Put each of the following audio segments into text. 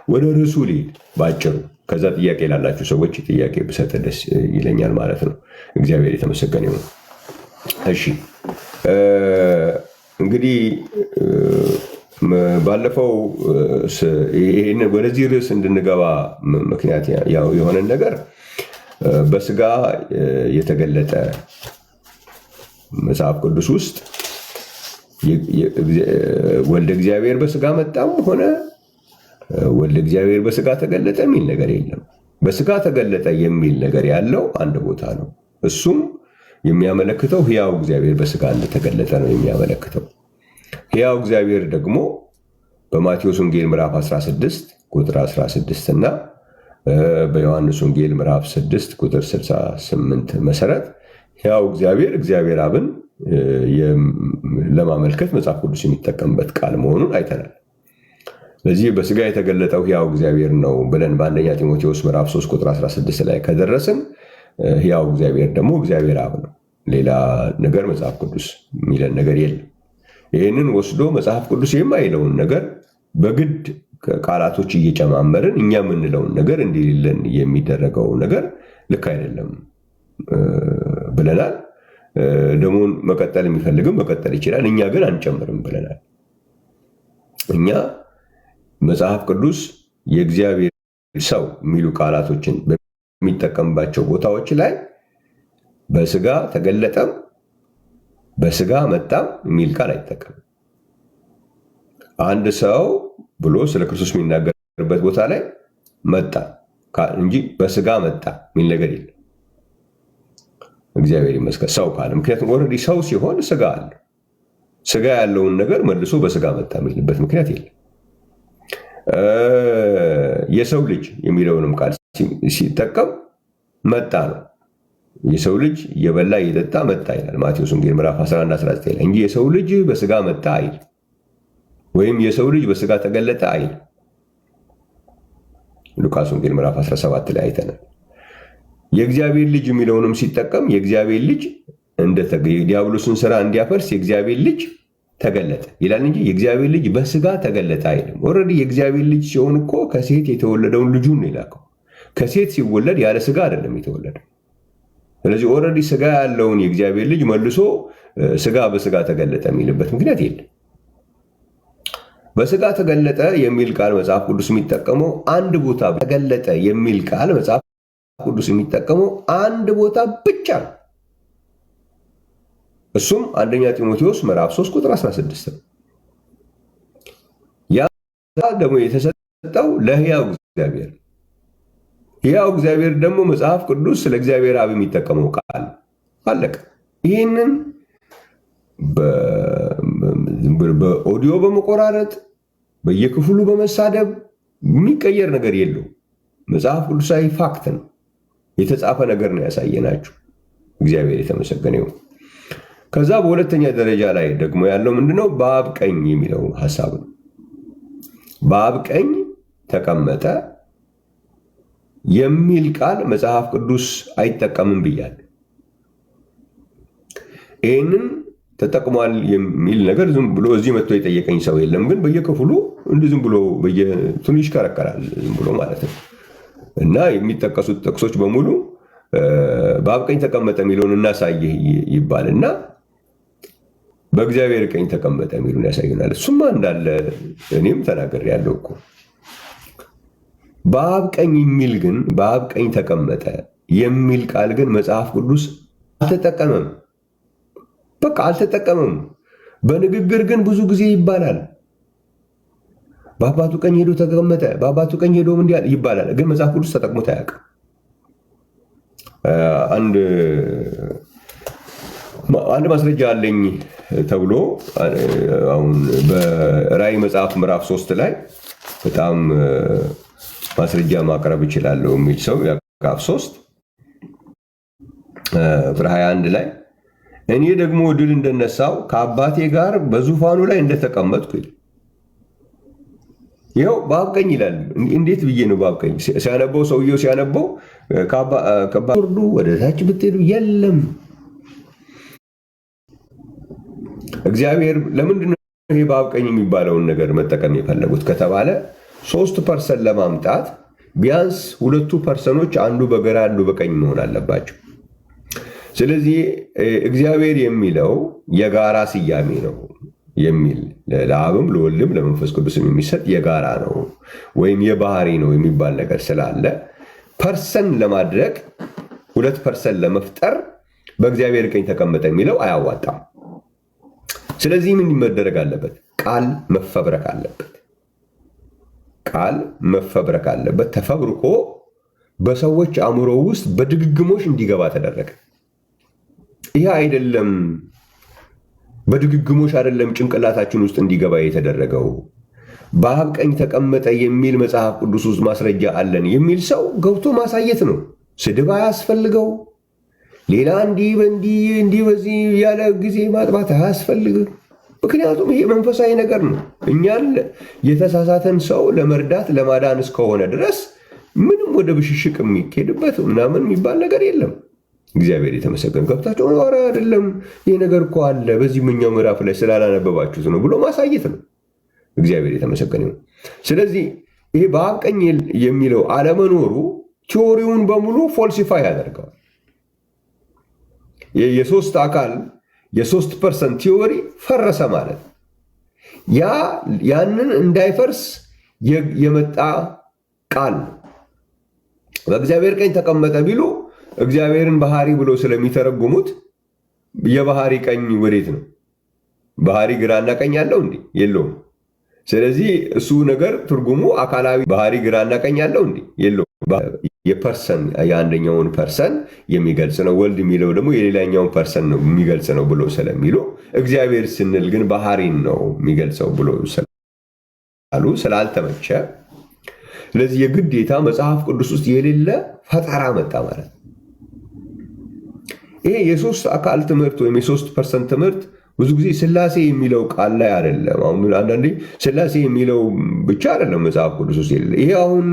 ወደ ርዕሱ ልሂድ ባጭሩ። ከዛ ጥያቄ ላላችሁ ሰዎች ጥያቄ ብሰጥ ደስ ይለኛል ማለት ነው። እግዚአብሔር የተመሰገነ ይሁን። እሺ እንግዲህ ባለፈው ይህን ወደዚህ ርዕስ እንድንገባ ምክንያት ያው የሆነን ነገር በስጋ የተገለጠ መጽሐፍ ቅዱስ ውስጥ ወልደ እግዚአብሔር በስጋ መጣም ሆነ ወልደ እግዚአብሔር በስጋ ተገለጠ የሚል ነገር የለም። በስጋ ተገለጠ የሚል ነገር ያለው አንድ ቦታ ነው። እሱም የሚያመለክተው ሕያው እግዚአብሔር በስጋ እንደተገለጠ ነው የሚያመለክተው። ሕያው እግዚአብሔር ደግሞ በማቴዎስ ወንጌል ምዕራፍ 16 ቁጥር 16 እና በዮሐንስ ወንጌል ምዕራፍ 6 ቁጥር 68 መሰረት ሕያው እግዚአብሔር እግዚአብሔር አብን ለማመልከት መጽሐፍ ቅዱስ የሚጠቀምበት ቃል መሆኑን አይተናል። ስለዚህ በስጋ የተገለጠው ሕያው እግዚአብሔር ነው ብለን በአንደኛ ጢሞቴዎስ ምዕራፍ 3 ቁጥር 16 ላይ ከደረስን ሕያው እግዚአብሔር ደግሞ እግዚአብሔር አብ ነው። ሌላ ነገር መጽሐፍ ቅዱስ የሚለን ነገር የለም። ይህንን ወስዶ መጽሐፍ ቅዱስ የማይለውን ነገር በግድ ቃላቶች እየጨማመርን እኛ የምንለውን ነገር እንዲልን የሚደረገው ነገር ልክ አይደለም ብለናል። ደግሞ መቀጠል የሚፈልግም መቀጠል ይችላል። እኛ ግን አንጨምርም ብለናል። እኛ መጽሐፍ ቅዱስ የእግዚአብሔር ሰው የሚሉ ቃላቶችን በሚጠቀምባቸው ቦታዎች ላይ በስጋ ተገለጠም በስጋ መጣም የሚል ቃል አይጠቀምም። አንድ ሰው ብሎ ስለ ክርስቶስ የሚናገርበት ቦታ ላይ መጣ እንጂ በስጋ መጣ የሚል ነገር የለም። እግዚአብሔር ይመስገን ሰው ካለ፣ ምክንያቱም ኦልሬዲ ሰው ሲሆን ስጋ አለ። ስጋ ያለውን ነገር መልሶ በስጋ መጣ የሚልበት ምክንያት የለም። የሰው ልጅ የሚለውንም ቃል ሲጠቀም መጣ ነው። የሰው ልጅ እየበላ እየጠጣ መጣ ይላል ማቴዎስ ወንጌል ምዕራፍ 11-19 ላይ እንጂ የሰው ልጅ በስጋ መጣ አይል፣ ወይም የሰው ልጅ በስጋ ተገለጠ አይል። ሉቃስ ወንጌል ምዕራፍ 17 ላይ አይተናል። የእግዚአብሔር ልጅ የሚለውንም ሲጠቀም የእግዚአብሔር ልጅ ዲያብሎስን ስራ እንዲያፈርስ የእግዚአብሔር ልጅ ተገለጠ ይላል እንጂ የእግዚአብሔር ልጅ በስጋ ተገለጠ አይልም። ኦልሬዲ የእግዚአብሔር ልጅ ሲሆን እኮ ከሴት የተወለደውን ልጁን ነው የላከው። ከሴት ሲወለድ ያለ ስጋ አይደለም የተወለደው። ስለዚህ ኦልሬዲ ስጋ ያለውን የእግዚአብሔር ልጅ መልሶ ስጋ በስጋ ተገለጠ የሚልበት ምክንያት የለም። በስጋ ተገለጠ የሚል ቃል መጽሐፍ ቅዱስ የሚጠቀመው አንድ ቦታ፣ ተገለጠ የሚል ቃል መጽሐፍ ቅዱስ የሚጠቀመው አንድ ቦታ ብቻ ነው። እሱም አንደኛ ጢሞቴዎስ ምዕራፍ 3 ቁጥር 16 ነው። ያ ደግሞ የተሰጠው ለሕያው እግዚአብሔር። ሕያው እግዚአብሔር ደግሞ መጽሐፍ ቅዱስ ስለ እግዚአብሔር አብ የሚጠቀመው ቃል አለቀ። ይህንን በኦዲዮ በመቆራረጥ በየክፍሉ በመሳደብ የሚቀየር ነገር የለው። መጽሐፍ ቅዱሳዊ ፋክት ነው፣ የተጻፈ ነገር ነው ያሳየናችሁ። እግዚአብሔር የተመሰገነ ይሁን። ከዛ በሁለተኛ ደረጃ ላይ ደግሞ ያለው ምንድነው? በአብ ቀኝ የሚለው ሐሳብ ነው። በአብ ቀኝ ተቀመጠ የሚል ቃል መጽሐፍ ቅዱስ አይጠቀምም ብያለሁ። ይህንን ተጠቅሟል የሚል ነገር ዝም ብሎ እዚህ መጥቶ የጠየቀኝ ሰው የለም። ግን በየክፍሉ እንዲህ ዝም ብሎ በየትኑ ይሽከረከራል ዝም ብሎ ማለት ነው። እና የሚጠቀሱት ጥቅሶች በሙሉ በአብ ቀኝ ተቀመጠ የሚለውን እናሳይህ ይባልና በእግዚአብሔር ቀኝ ተቀመጠ የሚሉን ያሳዩናል። እሱማ እንዳለ እኔም ተናግሬያለሁ እኮ። በአብ ቀኝ የሚል ግን በአብ ቀኝ ተቀመጠ የሚል ቃል ግን መጽሐፍ ቅዱስ አልተጠቀመም። በቃ አልተጠቀመም። በንግግር ግን ብዙ ጊዜ ይባላል። በአባቱ ቀኝ ሄዶ ተቀመጠ፣ በአባቱ ቀኝ ሄዶ እንዲህ ይባላል። ግን መጽሐፍ ቅዱስ ተጠቅሞት አያውቅም። አንድ ማስረጃ አለኝ ተብሎ አሁን በራእይ መጽሐፍ ምዕራፍ 3 ላይ በጣም ማስረጃ ማቅረብ ይችላለሁ የሚል ሰው ምዕራፍ 3 ቁጥር 21 ላይ እኔ ደግሞ ድል እንደነሳው ከአባቴ ጋር በዙፋኑ ላይ እንደተቀመጥኩ ይላል። ይኸው በአብ ቀኝ ይላል። እንዴት ብዬ ነው በአብ ቀኝ ሲያነበው ሰውየው ሲያነበው ከባርዱ ወደ ታች ብትሄዱ የለም። እግዚአብሔር ለምንድን ነው ይሄ በአብ ቀኝ የሚባለውን ነገር መጠቀም የፈለጉት ከተባለ 3% ለማምጣት ቢያንስ 2% አንዱ በግራ አንዱ በቀኝ መሆን አለባቸው። ስለዚህ እግዚአብሔር የሚለው የጋራ ስያሜ ነው የሚል ለአብም ለወልድም ለመንፈስ ቅዱስም የሚሰጥ የጋራ ነው ወይም የባህሪ ነው የሚባል ነገር ስላለ ፐርሰን ለማድረግ 2% ለመፍጠር በእግዚአብሔር ቀኝ ተቀመጠ የሚለው አያዋጣም። ስለዚህ ምን መደረግ አለበት? ቃል መፈብረክ አለበት። ቃል መፈብረክ አለበት። ተፈብርኮ በሰዎች አእምሮ ውስጥ በድግግሞሽ እንዲገባ ተደረገ። ይህ አይደለም፣ በድግግሞሽ አይደለም ጭንቅላታችን ውስጥ እንዲገባ የተደረገው። በአብ ቀኝ ተቀመጠ የሚል መጽሐፍ ቅዱስ ውስጥ ማስረጃ አለን የሚል ሰው ገብቶ ማሳየት ነው። ስድብ አያስፈልገው። ሌላ እንዲህ በዚህ ያለ ጊዜ ማጥባት አያስፈልግም። ምክንያቱም ይሄ መንፈሳዊ ነገር ነው። እኛን የተሳሳተን ሰው ለመርዳት ለማዳን እስከሆነ ድረስ ምንም ወደ ብሽሽቅ የሚኬድበት ምናምን የሚባል ነገር የለም። እግዚአብሔር የተመሰገነ። ገብታቸው ኧረ አይደለም ይሄ ነገር እኮ አለ በዚህ ምኛው ምዕራፍ ላይ ስላላነበባችሁት ነው ብሎ ማሳየት ነው። እግዚአብሔር የተመሰገነ ነው። ስለዚህ ይሄ በአብ ቀኝ የሚለው አለመኖሩ ቲዎሪውን በሙሉ ፎልሲፋይ ያደርገዋል። የሶስት አካል የ3% ቲዎሪ ፈረሰ ማለት ያንን እንዳይፈርስ የመጣ ቃል በእግዚአብሔር ቀኝ ተቀመጠ ቢሉ እግዚአብሔርን ባህሪ ብሎ ስለሚተረጉሙት የባህሪ ቀኝ ወዴት ነው? ባህሪ ግራና ቀኝ አለው እንዴ? የለውም። ስለዚህ እሱ ነገር ትርጉሙ አካላዊ ባህሪ ግራና ቀኝ አለው እንዴ? የለውም። የፐርሰን የአንደኛውን ፐርሰን የሚገልጽ ነው። ወልድ የሚለው ደግሞ የሌላኛውን ፐርሰን ነው የሚገልጽ ነው ብሎ ስለሚሉ እግዚአብሔር ስንል ግን ባህሪን ነው የሚገልጸው ብሎ ስላሉ ስላልተመቸ፣ ስለዚህ የግዴታ መጽሐፍ ቅዱስ ውስጥ የሌለ ፈጠራ መጣ ማለት ነው። ይሄ የሶስት አካል ትምህርት ወይም የ3% ትምህርት ብዙ ጊዜ ስላሴ የሚለው ቃል ላይ አይደለም። አሁን አንዳንዴ ስላሴ የሚለው ብቻ አይደለም መጽሐፍ ቅዱስ ውስጥ የሌለ። ይሄ አሁን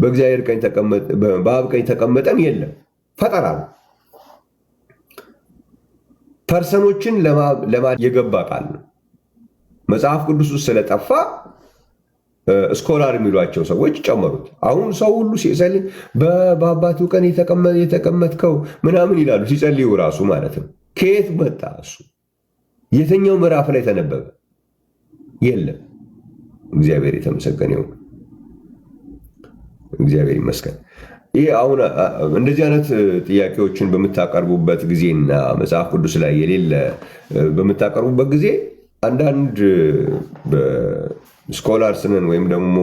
በእግዚአብሔር ቀኝ ተቀመጠ በአብ ቀኝ ተቀመጠም የለም፣ ፈጠራ ነው። ፐርሰኖችን የገባ ቃል ነው። መጽሐፍ ቅዱስ ውስጥ ስለጠፋ ስኮላር የሚሏቸው ሰዎች ጨመሩት። አሁን ሰው ሁሉ ሲጸልይ በአባቱ ቀን የተቀመጥከው ምናምን ይላሉ፣ ሲጸልዩ ራሱ ማለት ነው። ከየት መጣ እሱ? የትኛው ምዕራፍ ላይ ተነበበ? የለም። እግዚአብሔር የተመሰገነ ይሁን። እግዚአብሔር ይመስገን። ይህ አሁን እንደዚህ አይነት ጥያቄዎችን በምታቀርቡበት ጊዜና መጽሐፍ ቅዱስ ላይ የሌለ በምታቀርቡበት ጊዜ አንዳንድ ስኮላርስ ነን ወይም ደግሞ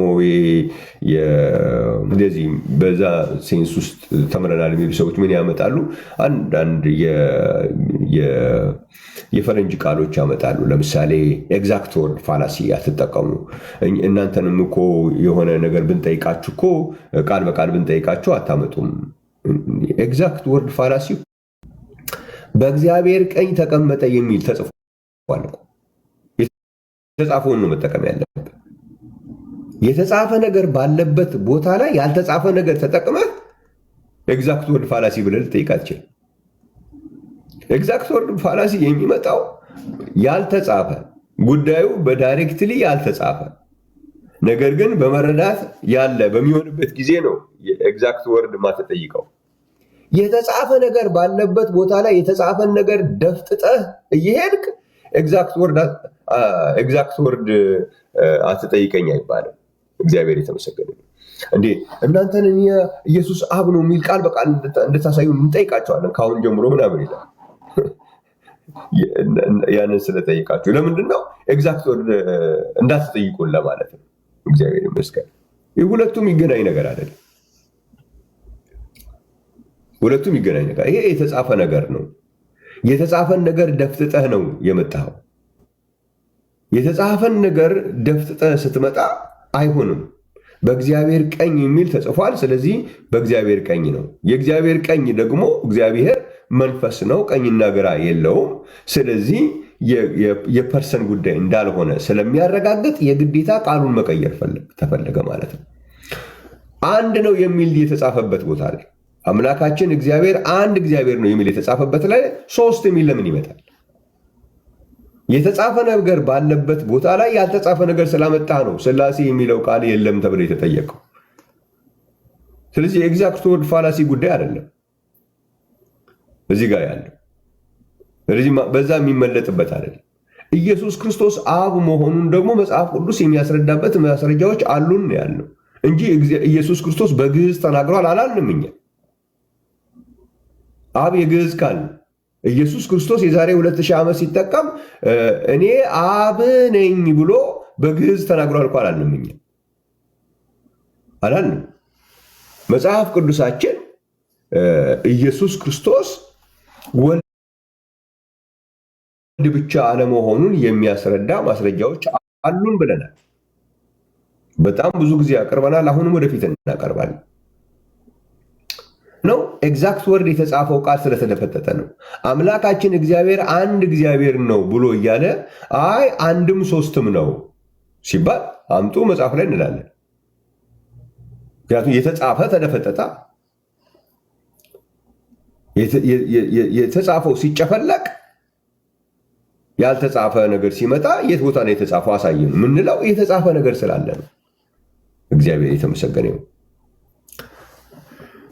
እንደዚህ በዛ ሴንስ ውስጥ ተምረናል የሚሉ ሰዎች ምን ያመጣሉ? አንዳንድ የፈረንጅ ቃሎች ያመጣሉ። ለምሳሌ ኤግዛክት ወርድ ፋላሲ አትጠቀሙ፣ እናንተንም እኮ የሆነ ነገር ብንጠይቃችሁ እኮ ቃል በቃል ብንጠይቃችሁ አታመጡም። ኤግዛክት ወርድ ፋላሲ በእግዚአብሔር ቀኝ ተቀመጠ የሚል ተጽፏል። የተጻፈውን ነው መጠቀም ያለበት። የተጻፈ ነገር ባለበት ቦታ ላይ ያልተጻፈ ነገር ተጠቅመህ ኤግዛክት ወርድ ፋላሲ ብለህ ልጠይቅ አትችልም። ኤግዛክት ወርድ ፋላሲ የሚመጣው ያልተጻፈ ጉዳዩ በዳይሬክትሊ ያልተጻፈ ነገር ግን በመረዳት ያለ በሚሆንበት ጊዜ ነው የኤግዛክት ወርድ ማተጠይቀው። የተጻፈ ነገር ባለበት ቦታ ላይ የተጻፈን ነገር ደፍጥጠህ እየሄድክ ኤግዛክት ወርድ አትጠይቀኝ አይባልም። እግዚአብሔር የተመሰገነ ነው። እንዴ እናንተን ኢየሱስ አብ ነው የሚል ቃል በቃል እንድታሳዩ እንጠይቃቸዋለን ከአሁን ጀምሮ ምናምን ይላል። ያንን ስለጠይቃችሁ ለምንድን ነው ኤግዛክት ወርድ እንዳትጠይቁን ለማለት ነው። እግዚአብሔር ይመስገን። ሁለቱም ይገናኝ ነገር አይደለም። ሁለቱም ይገናኝ ነገር፣ ይሄ የተጻፈ ነገር ነው። የተጻፈን ነገር ደፍጥጠህ ነው የመጣኸው። የተጻፈን ነገር ደፍጥጠህ ስትመጣ አይሆንም። በእግዚአብሔር ቀኝ የሚል ተጽፏል። ስለዚህ በእግዚአብሔር ቀኝ ነው። የእግዚአብሔር ቀኝ ደግሞ እግዚአብሔር መንፈስ ነው፣ ቀኝና ግራ የለውም። ስለዚህ የፐርሰን ጉዳይ እንዳልሆነ ስለሚያረጋግጥ የግዴታ ቃሉን መቀየር ተፈለገ ማለት ነው። አንድ ነው የሚል የተጻፈበት ቦታ ላይ አምላካችን እግዚአብሔር አንድ እግዚአብሔር ነው የሚል የተጻፈበት ላይ ሶስት የሚል ለምን ይመጣል? የተጻፈ ነገር ባለበት ቦታ ላይ ያልተጻፈ ነገር ስላመጣ ነው ሥላሴ የሚለው ቃል የለም ተብሎ የተጠየቀው። ስለዚህ የኤግዛክት ወርድ ፋላሲ ጉዳይ አይደለም እዚህ ጋር ያለው። ስለዚህ በዛ የሚመለጥበት አይደለም። ኢየሱስ ክርስቶስ አብ መሆኑን ደግሞ መጽሐፍ ቅዱስ የሚያስረዳበት ማስረጃዎች አሉን ያለው እንጂ ኢየሱስ ክርስቶስ በግዕዝ ተናግሯል አላልንም እኛ። አብ የግዕዝ ቃል ነው። ኢየሱስ ክርስቶስ የዛሬ 2000 ዓመት ሲጠቀም እኔ አብ ነኝ ብሎ በግዕዝ ተናግሯል እኮ አላልንም እኛ አላልንም። መጽሐፍ ቅዱሳችን ኢየሱስ ክርስቶስ ወልድ ብቻ አለመሆኑን የሚያስረዳ ማስረጃዎች አሉን ብለናል። በጣም ብዙ ጊዜ ያቀርበናል። አሁንም ወደፊት እናቀርባለን። ነው ኤግዛክት ወርድ የተጻፈው ቃል ስለተደፈጠጠ ነው። አምላካችን እግዚአብሔር አንድ እግዚአብሔር ነው ብሎ እያለ አይ አንድም ሶስትም ነው ሲባል አምጡ መጽሐፍ ላይ እንላለን። ምክንያቱም የተጻፈ ተደፈጠጠ። የተጻፈው ሲጨፈለቅ ያልተጻፈ ነገር ሲመጣ የት ቦታ ነው የተጻፈው አሳየን ምንለው የተጻፈ ነገር ስላለ ነው። እግዚአብሔር የተመሰገነ ይሁን።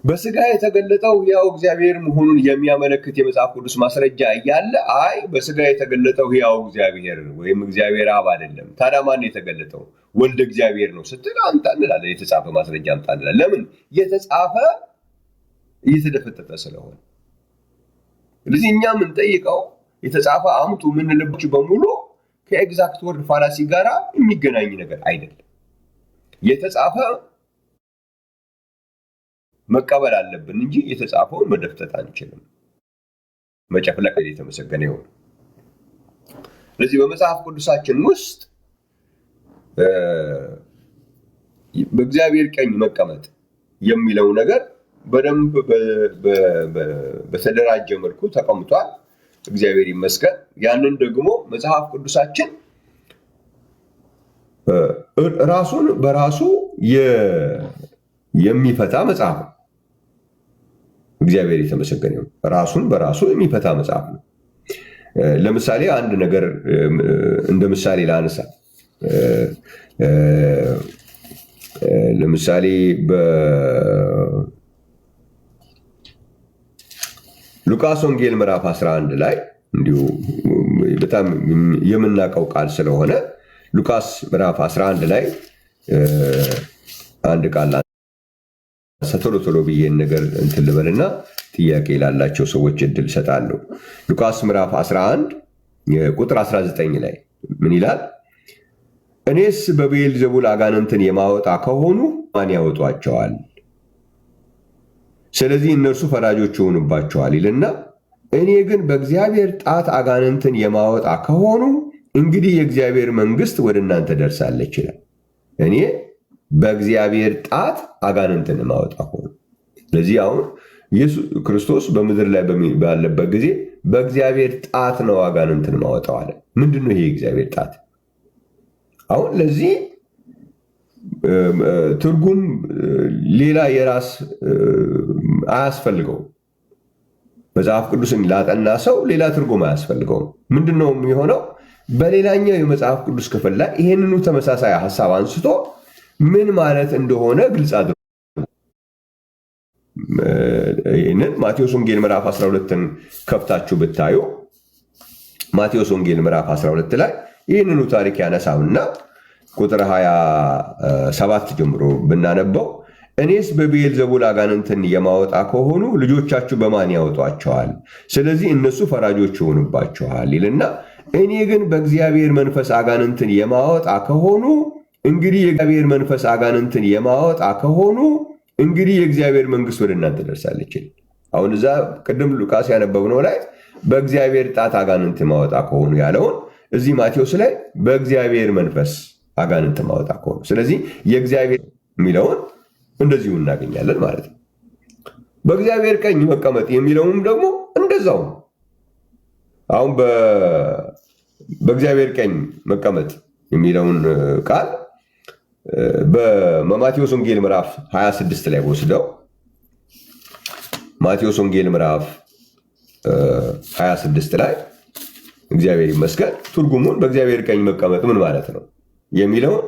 በስጋ የተገለጠው ሕያው እግዚአብሔር መሆኑን የሚያመለክት የመጽሐፍ ቅዱስ ማስረጃ እያለ አይ በስጋ የተገለጠው ሕያው እግዚአብሔር ወይም እግዚአብሔር አብ አይደለም፣ ታዲያ ማን የተገለጠው? ወልድ እግዚአብሔር ነው ስትል አምጣ እንላለን። የተጻፈ ማስረጃ አምጣ እንላለን። ለምን? የተጻፈ እየተደፈጠጠ ስለሆነ። ስለዚህ እኛ የምንጠይቀው የተጻፈ አምጡ የምንልባችሁ በሙሉ ከኤግዛክት ወርድ ፋላሲ ጋር የሚገናኝ ነገር አይደለም። የተጻፈ መቀበል አለብን እንጂ የተጻፈውን መደፍጠጥ አንችልም። መጨፍለቅ የተመሰገነ ይሁን። ስለዚህ በመጽሐፍ ቅዱሳችን ውስጥ በእግዚአብሔር ቀኝ መቀመጥ የሚለው ነገር በደንብ በተደራጀ መልኩ ተቀምጧል። እግዚአብሔር ይመስገን። ያንን ደግሞ መጽሐፍ ቅዱሳችን ራሱን በራሱ የሚፈታ መጽሐፍ ነው። እግዚአብሔር የተመሰገነ ይሁን። ራሱን በራሱ የሚፈታ መጽሐፍ ነው። ለምሳሌ አንድ ነገር እንደ ምሳሌ ላነሳ። ለምሳሌ ሉቃስ ወንጌል ምዕራፍ 11 ላይ እንዲሁ በጣም የምናውቀው ቃል ስለሆነ ሉቃስ ምዕራፍ 11 ላይ አንድ ቃል ቶሎ ብዬ ነገር እንትን ልበልና ጥያቄ ላላቸው ሰዎች እድል እሰጣለሁ። ሉቃስ ምዕራፍ 11 ቁጥር 19 ላይ ምን ይላል? እኔስ በብዔልዜቡል አጋንንትን የማወጣ ከሆኑ ማን ያወጧቸዋል? ስለዚህ እነርሱ ፈራጆች ይሆኑባቸዋል ይልና እኔ ግን በእግዚአብሔር ጣት አጋንንትን የማወጣ ከሆኑ እንግዲህ የእግዚአብሔር መንግስት ወደ እናንተ ደርሳለች ይላል። እኔ በእግዚአብሔር ጣት አጋንንትን ማወጣ ከሆኑ። ስለዚህ አሁን ኢየሱስ ክርስቶስ በምድር ላይ ባለበት ጊዜ በእግዚአብሔር ጣት ነው አጋንንትን ማወጣው አለ። ምንድን ነው ይሄ የእግዚአብሔር ጣት? አሁን ለዚህ ትርጉም ሌላ የራስ አያስፈልገው። መጽሐፍ ቅዱስን ላጠና ሰው ሌላ ትርጉም አያስፈልገውም። ምንድነው የሚሆነው? በሌላኛው የመጽሐፍ ቅዱስ ክፍል ላይ ይሄንኑ ተመሳሳይ ሐሳብ አንስቶ ምን ማለት እንደሆነ ግልጽ አድርጎ ይህንን ማቴዎስ ወንጌል ምዕራፍ 12ን ከፍታችሁ ብታዩ ማቴዎስ ወንጌል ምዕራፍ 12 ላይ ይህንኑ ታሪክ ያነሳውና ቁጥር 27 ጀምሮ ብናነበው እኔስ በብዔልዜቡል አጋንንትን የማወጣ ከሆኑ ልጆቻችሁ በማን ያወጧቸዋል? ስለዚህ እነሱ ፈራጆች ይሆኑባቸዋል ይልና እኔ ግን በእግዚአብሔር መንፈስ አጋንንትን የማወጣ ከሆኑ እንግዲህ የእግዚአብሔር መንፈስ አጋንንትን የማወጣ ከሆኑ እንግዲህ የእግዚአብሔር መንግስት ወደ እናንተ ደርሳለች። አሁን እዛ ቅድም ሉቃስ ያነበብነው ላይ በእግዚአብሔር ጣት አጋንንት ማወጣ ከሆኑ ያለውን እዚህ ማቴዎስ ላይ በእግዚአብሔር መንፈስ አጋንንት ማወጣ ከሆኑ፣ ስለዚህ የእግዚአብሔር የሚለውን እንደዚሁ እናገኛለን ማለት ነው። በእግዚአብሔር ቀኝ መቀመጥ የሚለውም ደግሞ እንደዛው ነው። አሁን በእግዚአብሔር ቀኝ መቀመጥ የሚለውን ቃል በማቴዎስ ወንጌል ምዕራፍ 26 ላይ ወስደው ማቴዎስ ወንጌል ምዕራፍ 26 ላይ እግዚአብሔር ይመስገን። ትርጉሙን በእግዚአብሔር ቀኝ መቀመጥ ምን ማለት ነው የሚለውን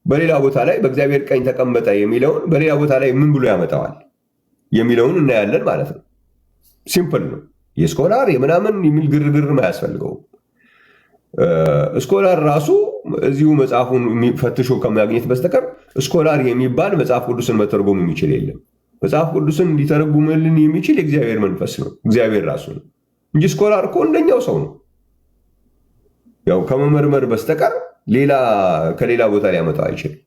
በሌላ ቦታ ላይ በእግዚአብሔር ቀኝ ተቀመጠ የሚለውን በሌላ ቦታ ላይ ምን ብሎ ያመጣዋል የሚለውን እናያለን ማለት ነው። ሲምፕል ነው። የስኮላር የምናምን የሚል ግርግርም አያስፈልገውም። ስኮላር ራሱ እዚሁ መጽሐፉን ፈትሾ ከማግኘት በስተቀር ስኮላር የሚባል መጽሐፍ ቅዱስን መተርጎም የሚችል የለም። መጽሐፍ ቅዱስን ሊተረጉምልን የሚችል የእግዚአብሔር መንፈስ ነው፣ እግዚአብሔር ራሱ ነው እንጂ ስኮላር እኮ እንደኛው ሰው ነው። ያው ከመመርመር በስተቀር ከሌላ ቦታ ሊያመጣው አይችልም።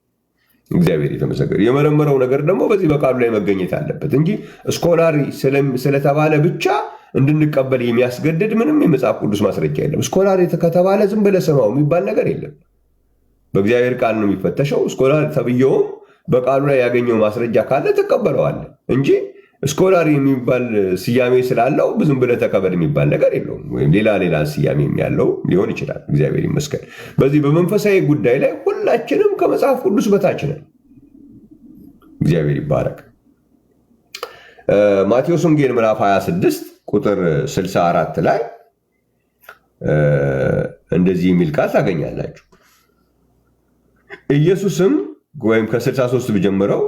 እግዚአብሔር የተመሰገነ። የመረመረው ነገር ደግሞ በዚህ በቃሉ ላይ መገኘት አለበት እንጂ ስኮላር ስለተባለ ብቻ እንድንቀበል የሚያስገድድ ምንም የመጽሐፍ ቅዱስ ማስረጃ የለም። ስኮላር ከተባለ ዝም ብለህ ስማው የሚባል ነገር የለም። በእግዚአብሔር ቃል ነው የሚፈተሸው። ስኮላር ተብዬውም በቃሉ ላይ ያገኘው ማስረጃ ካለ ትቀበለዋለህ እንጂ ስኮላር የሚባል ስያሜ ስላለው ዝም ብለህ ተቀበል የሚባል ነገር የለውም። ወይም ሌላ ስያሜ ያለው ሊሆን ይችላል። እግዚአብሔር ይመስገን። በዚህ በመንፈሳዊ ጉዳይ ላይ ሁላችንም ከመጽሐፍ ቅዱስ በታች ነን። እግዚአብሔር ይባረክ። ማቴዎስ ወንጌል ምዕራፍ 26 ቁጥር 64 ላይ እንደዚህ የሚል ቃል ታገኛላችሁ። ኢየሱስም ወይም ከ63 ጀምረው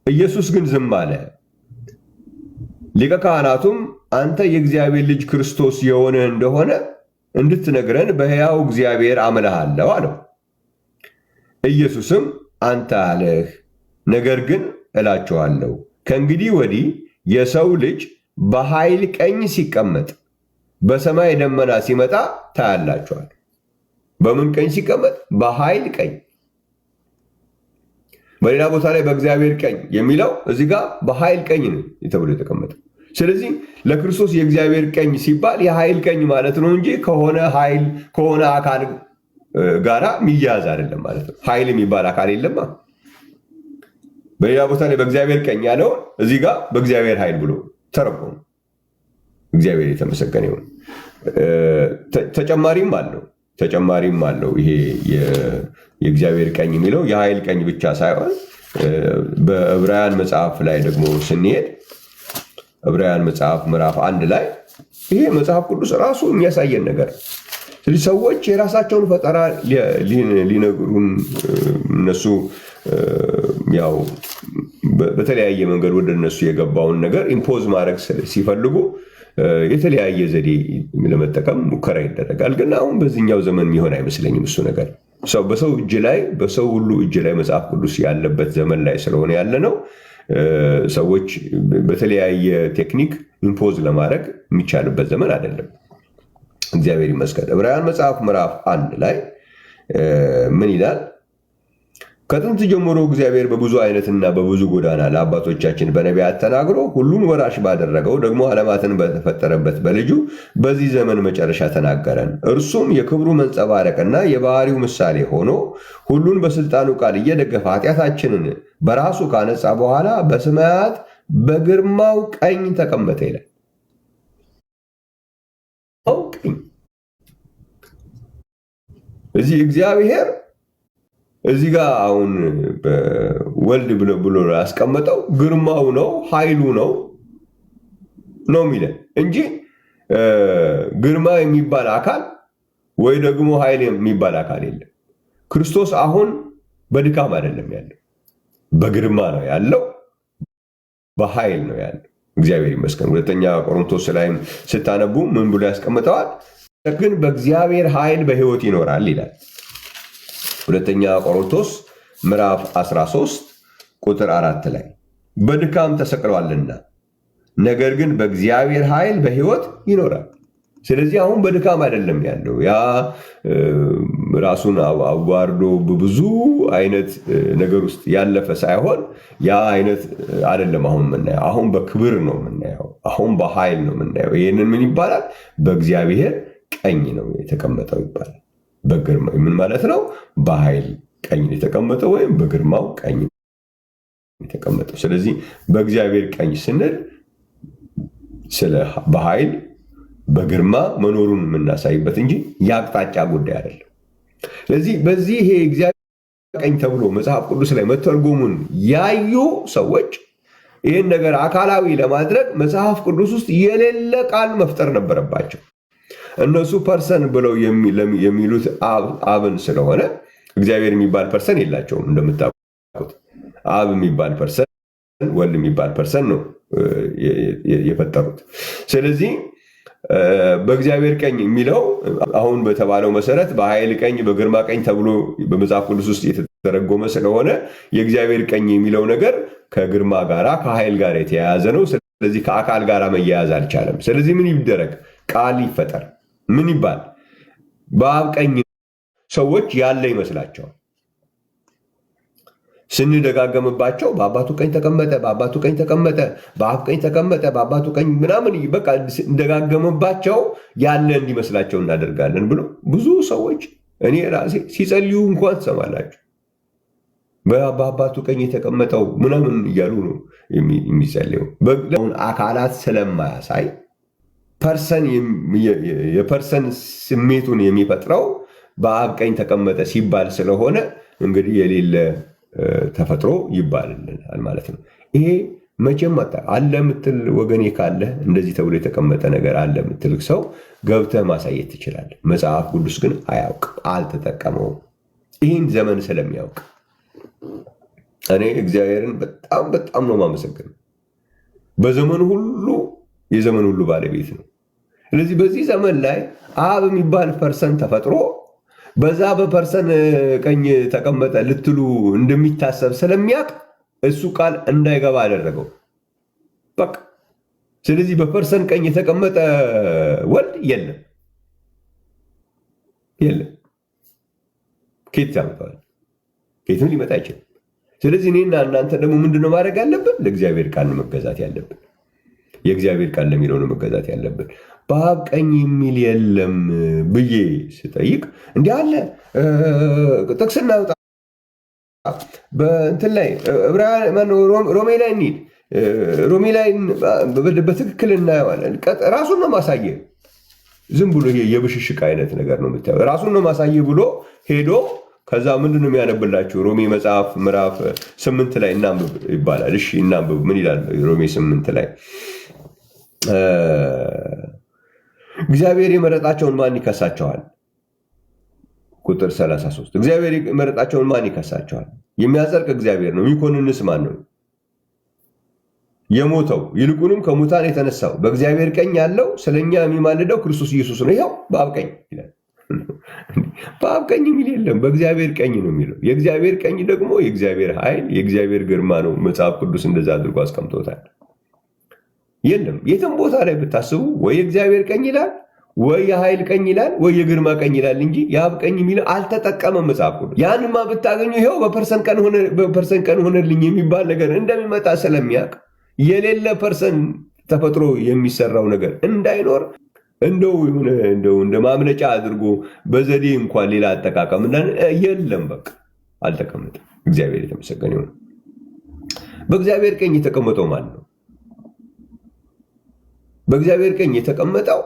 ኢየሱስ ግን ዝም አለ። ሊቀ ካህናቱም አንተ የእግዚአብሔር ልጅ ክርስቶስ የሆነ እንደሆነ እንድትነግረን በሕያው እግዚአብሔር አምልሃለሁ አለው። ኢየሱስም አንተ አለህ፣ ነገር ግን እላችኋለሁ ከእንግዲህ ወዲህ የሰው ልጅ በኃይል ቀኝ ሲቀመጥ በሰማይ ደመና ሲመጣ ታያላችኋል። በምን ቀኝ ሲቀመጥ? በኃይል ቀኝ። በሌላ ቦታ ላይ በእግዚአብሔር ቀኝ የሚለው እዚህ ጋር በኃይል ቀኝ ነው ተብሎ የተቀመጠ። ስለዚህ ለክርስቶስ የእግዚአብሔር ቀኝ ሲባል የኃይል ቀኝ ማለት ነው እንጂ ከሆነ አካል ጋራ የሚያያዝ አይደለም ማለት ነው። ኃይል የሚባል አካል የለማ። በሌላ ቦታ ላይ በእግዚአብሔር ቀኝ ያለውን እዚህ ጋር በእግዚአብሔር ኃይል ብሎ ተረጎመ። እግዚአብሔር የተመሰገነ ይሁን። ተጨማሪም አለው። ይሄ የእግዚአብሔር ቀኝ የሚለው የኃይል ቀኝ ብቻ ሳይሆን በዕብራውያን መጽሐፍ ላይ ደግሞ ስንሄድ ዕብራውያን መጽሐፍ ምዕራፍ 1 ላይ ይሄ መጽሐፍ ቅዱስ ራሱ የሚያሳየን ነገር። ስለዚህ ሰዎች የራሳቸውን ፈጠራ ሊነግሩን እነሱ ያው በተለያየ መንገድ ወደ እነሱ የገባውን ነገር ኢምፖዝ ማድረግ ሲፈልጉ የተለያየ ዘዴ ለመጠቀም ሙከራ ይደረጋል። ግን አሁን በዚህኛው ዘመን የሚሆን አይመስለኝም እሱ ነገር። በሰው ሁሉ እጅ ላይ መጽሐፍ ቅዱስ ያለበት ዘመን ላይ ስለሆነ ያለ ነው። ሰዎች በተለያየ ቴክኒክ ኢምፖዝ ለማድረግ የሚቻልበት ዘመን አይደለም። እግዚአብሔር ይመስገን። ዕብራውያን መጽሐፍ ምዕራፍ 1 ላይ ምን ይላል? ከጥንት ጀምሮ እግዚአብሔር በብዙ አይነትና በብዙ ጎዳና ለአባቶቻችን በነቢያት ተናግሮ ሁሉን ወራሽ ባደረገው ደግሞ ዓለማትን በተፈጠረበት በልጁ በዚህ ዘመን መጨረሻ ተናገረን። እርሱም የክብሩ መንጸባረቅና የባህሪው ምሳሌ ሆኖ ሁሉን በስልጣኑ ቃል እየደገፈ ኃጢአታችንን በራሱ ካነጻ በኋላ በሰማያት በግርማው ቀኝ ተቀመጠ ይላል። እዚህ እግዚአብሔር እዚህ ጋር አሁን ወልድ ብሎ ያስቀመጠው ግርማው ነው፣ ኃይሉ ነው የሚለን እንጂ ግርማ የሚባል አካል ወይ ደግሞ ኃይል የሚባል አካል የለም። ክርስቶስ አሁን በድካም አይደለም ያለው፣ በግርማ ነው ያለው፣ በኃይል ነው ያለው። እግዚአብሔር ይመስገን። ሁለተኛ ቆሮንቶስ ላይም ስታነቡ ምን ብሎ ያስቀምጠዋል? ግን በእግዚአብሔር ኃይል በሕይወት ይኖራል ይላል። ሁለተኛ ቆሮንቶስ ምዕራፍ 13 ቁጥር 4 ላይ በድካም ተሰቅሏልና ነገር ግን በእግዚአብሔር ኃይል በሕይወት ይኖራል። ስለዚህ አሁን በድካም አይደለም ያለው። ያ ራሱን አዋርዶ በብዙ አይነት ነገር ውስጥ ያለፈ ሳይሆን ያ አይነት አይደለም አሁን የምናየው። አሁን በክብር ነው የምናየው። አሁን በኃይል ነው የምናየው። ይህንን ምን ይባላል? በእግዚአብሔር ቀኝ ነው የተቀመጠው ይባላል። በግርማ ምን ማለት ነው? በኃይል ቀኝ የተቀመጠው ወይም በግርማው ቀኝ የተቀመጠው። ስለዚህ በእግዚአብሔር ቀኝ ስንል በኃይል በግርማ መኖሩን የምናሳይበት እንጂ የአቅጣጫ ጉዳይ አይደለም። ስለዚህ በዚህ ይሄ እግዚአብሔር ቀኝ ተብሎ መጽሐፍ ቅዱስ ላይ መተርጎሙን ያዩ ሰዎች ይህን ነገር አካላዊ ለማድረግ መጽሐፍ ቅዱስ ውስጥ የሌለ ቃል መፍጠር ነበረባቸው። እነሱ ፐርሰን ብለው የሚሉት አብን ስለሆነ እግዚአብሔር የሚባል ፐርሰን የላቸውም። እንደምታውቁት አብ የሚባል ፐርሰን፣ ወልድ የሚባል ፐርሰን ነው የፈጠሩት። ስለዚህ በእግዚአብሔር ቀኝ የሚለው አሁን በተባለው መሰረት በኃይል ቀኝ፣ በግርማ ቀኝ ተብሎ በመጽሐፍ ቅዱስ ውስጥ የተተረጎመ ስለሆነ የእግዚአብሔር ቀኝ የሚለው ነገር ከግርማ ጋራ ከኃይል ጋር የተያያዘ ነው። ስለዚህ ከአካል ጋር መያያዝ አልቻለም። ስለዚህ ምን ይደረግ? ቃል ይፈጠር። ምን ይባል? በአብ ቀኝ ሰዎች ያለ ይመስላቸዋል። ስንደጋገምባቸው በአባቱ ቀኝ ተቀመጠ፣ በአባቱ ቀኝ ተቀመጠ፣ በአብ ቀኝ ተቀመጠ፣ በአባቱ ቀኝ ምናምን በቃ እንደጋገምባቸው ያለ እንዲመስላቸው እናደርጋለን ብሎ ብዙ ሰዎች እኔ ራሴ ሲጸልዩ እንኳን ትሰማላችሁ። በአባቱ ቀኝ የተቀመጠው ምናምን እያሉ ነው የሚጸልየው። አካላት ስለማያሳይ የፐርሰን ስሜቱን የሚፈጥረው በአብ ቀኝ ተቀመጠ ሲባል ስለሆነ እንግዲህ የሌለ ተፈጥሮ ይባልልናል ማለት ነው። ይሄ መቼም አለ ምትል ወገኔ ካለ እንደዚህ ተብሎ የተቀመጠ ነገር አለ ምትል ሰው ገብተህ ማሳየት ትችላለህ። መጽሐፍ ቅዱስ ግን አያውቅ፣ አልተጠቀመውም። ይህን ዘመን ስለሚያውቅ እኔ እግዚአብሔርን በጣም በጣም ነው የማመሰግነው። በዘመኑ ሁሉ የዘመን ሁሉ ባለቤት ነው። ስለዚህ በዚህ ዘመን ላይ አብ የሚባል ፐርሰን ተፈጥሮ በዛ በፐርሰን ቀኝ ተቀመጠ ልትሉ እንደሚታሰብ ስለሚያውቅ እሱ ቃል እንዳይገባ አደረገው። በቃ ስለዚህ በፐርሰን ቀኝ የተቀመጠ ወልድ የለም። ኬት ያመጣዋል? ኬትም ሊመጣ አይችልም። ስለዚህ እኔና እናንተ ደግሞ ምንድነው ማድረግ ያለብን? ለእግዚአብሔር ቃል መገዛት ያለብን። የእግዚአብሔር ቃል ለሚለው ነው መገዛት ያለብን። በአብ ቀኝ የሚል የለም ብዬ ስጠይቅ እንዲህ አለ ጥቅስ እናውጣ፣ በእንትን ላይ ሮሜ ላይ እንሂድ፣ ሮሜ ላይ በትክክል እናየዋለን። ራሱን ነው ማሳየ። ዝም ብሎ የብሽሽቅ አይነት ነገር ነው የምታየው። ራሱን ነው ማሳየ ብሎ ሄዶ ከዛ ምንድን ነው የሚያነብላችሁ? ሮሜ መጽሐፍ ምዕራፍ 8 ላይ እናንብብ ይባላል። እሺ እናንብብ። ምን ይላል ሮሜ 8 ላይ? እግዚአብሔር የመረጣቸውን ማን ይከሳቸዋል? ቁጥር 33 እግዚአብሔር የመረጣቸውን ማን ይከሳቸዋል? የሚያጸድቅ እግዚአብሔር ነው። የሚኮንንስ ማን ነው? የሞተው ይልቁንም ከሙታን የተነሳው በእግዚአብሔር ቀኝ ያለው ስለኛ የሚማልደው ክርስቶስ ኢየሱስ ነው። ይኸው በአብ ቀኝ ይላል። በአብ ቀኝ የሚል የለም፣ በእግዚአብሔር ቀኝ ነው የሚለው። የእግዚአብሔር ቀኝ ደግሞ የእግዚአብሔር ኃይል፣ የእግዚአብሔር ግርማ ነው። መጽሐፍ ቅዱስ እንደዛ አድርጎ አስቀምጦታል። የለም የትም ቦታ ላይ ብታስቡ ወይ የእግዚአብሔር ቀኝ ይላል፣ ወይ የኃይል ቀኝ ይላል፣ ወይ የግርማ ቀኝ ይላል እንጂ የአብ ቀኝ የሚለው አልተጠቀመም መጽሐፍ ቅዱስ። ያንማ ብታገኙ ይኸው በፐርሰን ቀን ሆነልኝ የሚባል ነገር እንደሚመጣ ስለሚያውቅ የሌለ ፐርሰን ተፈጥሮ የሚሰራው ነገር እንዳይኖር እንደው እንደ ማምለጫ አድርጎ በዘዴ እንኳን ሌላ አጠቃቀም የለም። በቃ አልተቀመጠም። እግዚአብሔር የተመሰገነ ይሁን። በእግዚአብሔር ቀኝ የተቀመጠው ማን ነው? በእግዚአብሔር ቀኝ የተቀመጠው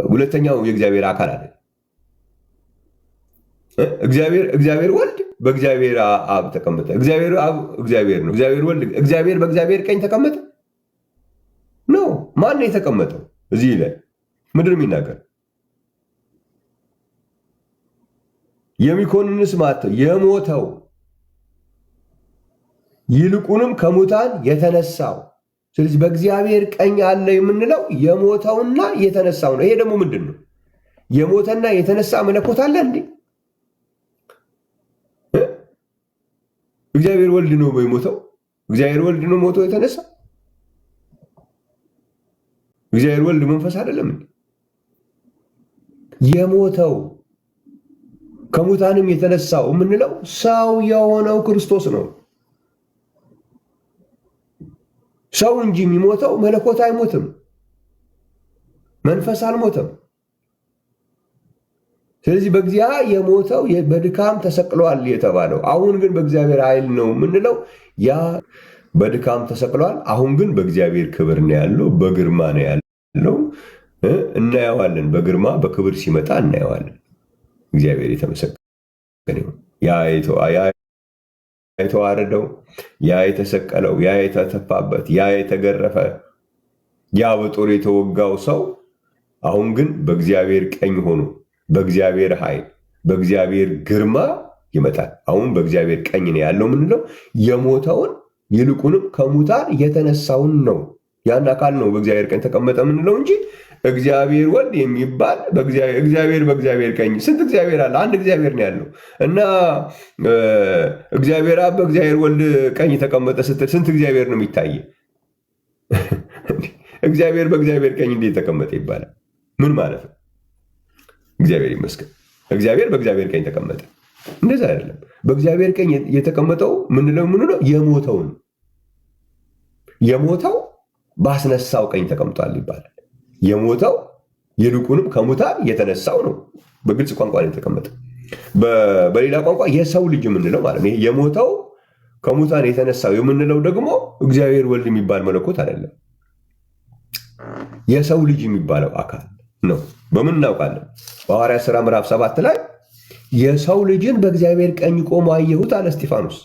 ሁለተኛው የእግዚአብሔር አካል አለ። እግዚአብሔር ወልድ በእግዚአብሔር አብ ተቀመጠ። እግዚአብሔር አብ እግዚአብሔር ነው። እግዚአብሔር ወልድ እግዚአብሔር በእግዚአብሔር ቀኝ ተቀመጠ ነው። ማን ነው የተቀመጠው? እዚህ ላይ ምንድን ነው የሚናገር? የሚኮንንስ ማለት የሞተው ይልቁንም ከሙታን የተነሳው። ስለዚህ በእግዚአብሔር ቀኝ አለ የምንለው የሞተውና የተነሳው ነው። ይሄ ደግሞ ምንድን ነው? የሞተና የተነሳ መለኮት አለ እንዴ? እግዚአብሔር ወልድ ነው የሞተው? እግዚአብሔር ወልድ ነው ሞቶ የተነሳ? እግዚአብሔር ወልድ መንፈስ አይደለም እንዴ? የሞተው ከሙታንም የተነሳው የምንለው ሰው የሆነው ክርስቶስ ነው። ሰው እንጂ የሚሞተው መለኮት አይሞትም፣ መንፈስ አልሞተም። ስለዚህ በእግዚአብሔር የሞተው በድካም ተሰቅሏል የተባለው አሁን ግን በእግዚአብሔር ኃይል ነው የምንለው ያ በድካም ተሰቅሏል። አሁን ግን በእግዚአብሔር ክብር ነው ያለው፣ በግርማ ነው ያለው። እናየዋለን። በግርማ በክብር ሲመጣ እናየዋለን። እግዚአብሔር የተመሰገነ ይሁን። የተዋረደው፣ ያ የተሰቀለው፣ ያ የተተፋበት፣ ያ የተገረፈ፣ ያ በጦር የተወጋው ሰው አሁን ግን በእግዚአብሔር ቀኝ ሆኖ በእግዚአብሔር ኃይል በእግዚአብሔር ግርማ ይመጣል። አሁን በእግዚአብሔር ቀኝ ነው ያለው። ምንለው የሞተውን ይልቁንም ከሙታን የተነሳውን ነው። ያን አካል ነው በእግዚአብሔር ቀኝ ተቀመጠ ምንለው እንጂ እግዚአብሔር ወልድ የሚባል እግዚአብሔር በእግዚአብሔር ቀኝ። ስንት እግዚአብሔር አለ? አንድ እግዚአብሔር ነው ያለው እና እግዚአብሔር አብ በእግዚአብሔር ወልድ ቀኝ ተቀመጠ ስትል ስንት እግዚአብሔር ነው የሚታየ? እግዚአብሔር በእግዚአብሔር ቀኝ እንዴት ተቀመጠ ይባላል? ምን ማለት ነው? እግዚአብሔር ይመስገን እግዚአብሔር በእግዚአብሔር ቀኝ ተቀመጠ። እንደዛ አይደለም። በእግዚአብሔር ቀኝ የተቀመጠው ምንለው የሞተውን የሞተው ባስነሳው ቀኝ ተቀምጧል ይባላል። የሞተው ይልቁንም ከሙታን የተነሳው ነው። በግልጽ ቋንቋ ነው የተቀመጠው። በሌላ ቋንቋ የሰው ልጅ የምንለው ማለት ነው። የሞተው ከሙታን የተነሳው የምንለው ደግሞ እግዚአብሔር ወልድ የሚባል መለኮት አይደለም። የሰው ልጅ የሚባለው አካል ነው። በምን እናውቃለን? በሐዋርያት ሥራ ምዕራፍ 7 ላይ የሰው ልጅን በእግዚአብሔር ቀኝ ቆሞ አየሁት አለ እስጢፋኖስ።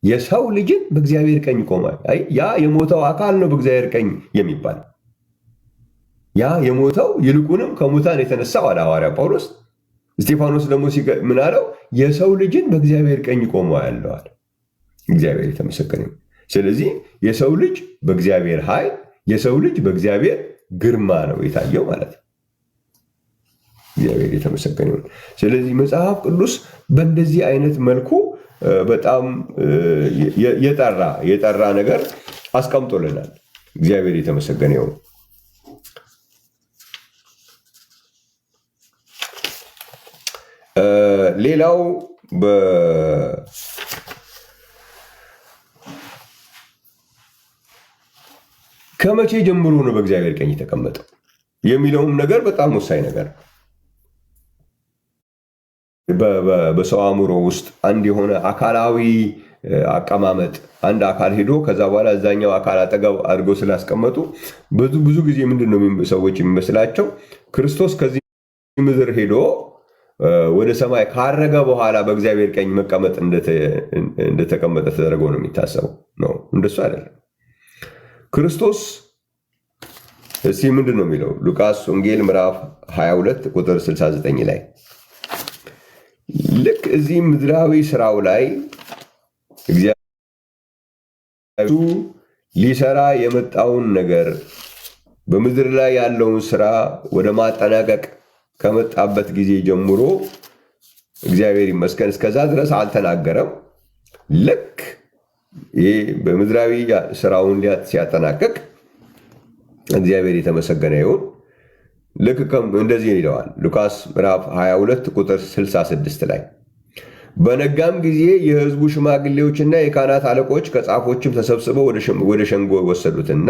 የሰው ልጅን በእግዚአብሔር ቀኝ ቆሞ፣ ያ የሞተው አካል ነው በእግዚአብሔር ቀኝ የሚባል። ያ የሞተው ይልቁንም ከሙታን የተነሳው አለ ሐዋርያ ጳውሎስ። እስጢፋኖስ ደግሞ ምን አለው? የሰው ልጅን በእግዚአብሔር ቀኝ ቆሞ ያለዋል። እግዚአብሔር የተመሰገነ። ስለዚህ የሰው ልጅ በእግዚአብሔር ኃይል፣ የሰው ልጅ በእግዚአብሔር ግርማ ነው የታየው ማለት ነው። እግዚአብሔር የተመሰገነ ይሁን። ስለዚህ መጽሐፍ ቅዱስ በእንደዚህ አይነት መልኩ በጣም የጠራ ነገር አስቀምጦልናል። እግዚአብሔር የተመሰገነ ይሁን። ሌላው ከመቼ ጀምሮ ነው በእግዚአብሔር ቀኝ የተቀመጠው የሚለውም ነገር በጣም ወሳኝ ነገር ነው። በሰው አእምሮ ውስጥ አንድ የሆነ አካላዊ አቀማመጥ አንድ አካል ሄዶ ከዛ በኋላ እዛኛው አካል አጠገብ አድርገው ስላስቀመጡ ብዙ ጊዜ ምንድን ነው ሰዎች የሚመስላቸው ክርስቶስ ከዚህ ምድር ሄዶ ወደ ሰማይ ካረገ በኋላ በእግዚአብሔር ቀኝ መቀመጥ እንደተቀመጠ ተደርጎ ነው የሚታሰበው። ነው እንደሱ አይደለም። ክርስቶስ እስኪ ምንድን ነው የሚለው? ሉቃስ ወንጌል ምዕራፍ 22 ቁጥር 69 ላይ ልክ እዚህ ምድራዊ ስራው ላይ እግዚአብሔር ሊሰራ የመጣውን ነገር በምድር ላይ ያለውን ስራ ወደ ማጠናቀቅ ከመጣበት ጊዜ ጀምሮ እግዚአብሔር ይመስገን እስከዛ ድረስ አልተናገረም። ልክ ይህ በምድራዊ ስራውን ሲያጠናቀቅ እግዚአብሔር የተመሰገነ ይሁን። ልክ እንደዚህ ይለዋል ሉቃስ ምዕራፍ 22 ቁጥር 66 ላይ በነጋም ጊዜ የሕዝቡ ሽማግሌዎችና የካህናት አለቆች ከጻፎችም ተሰብስበው ወደ ሸንጎ ወሰዱትና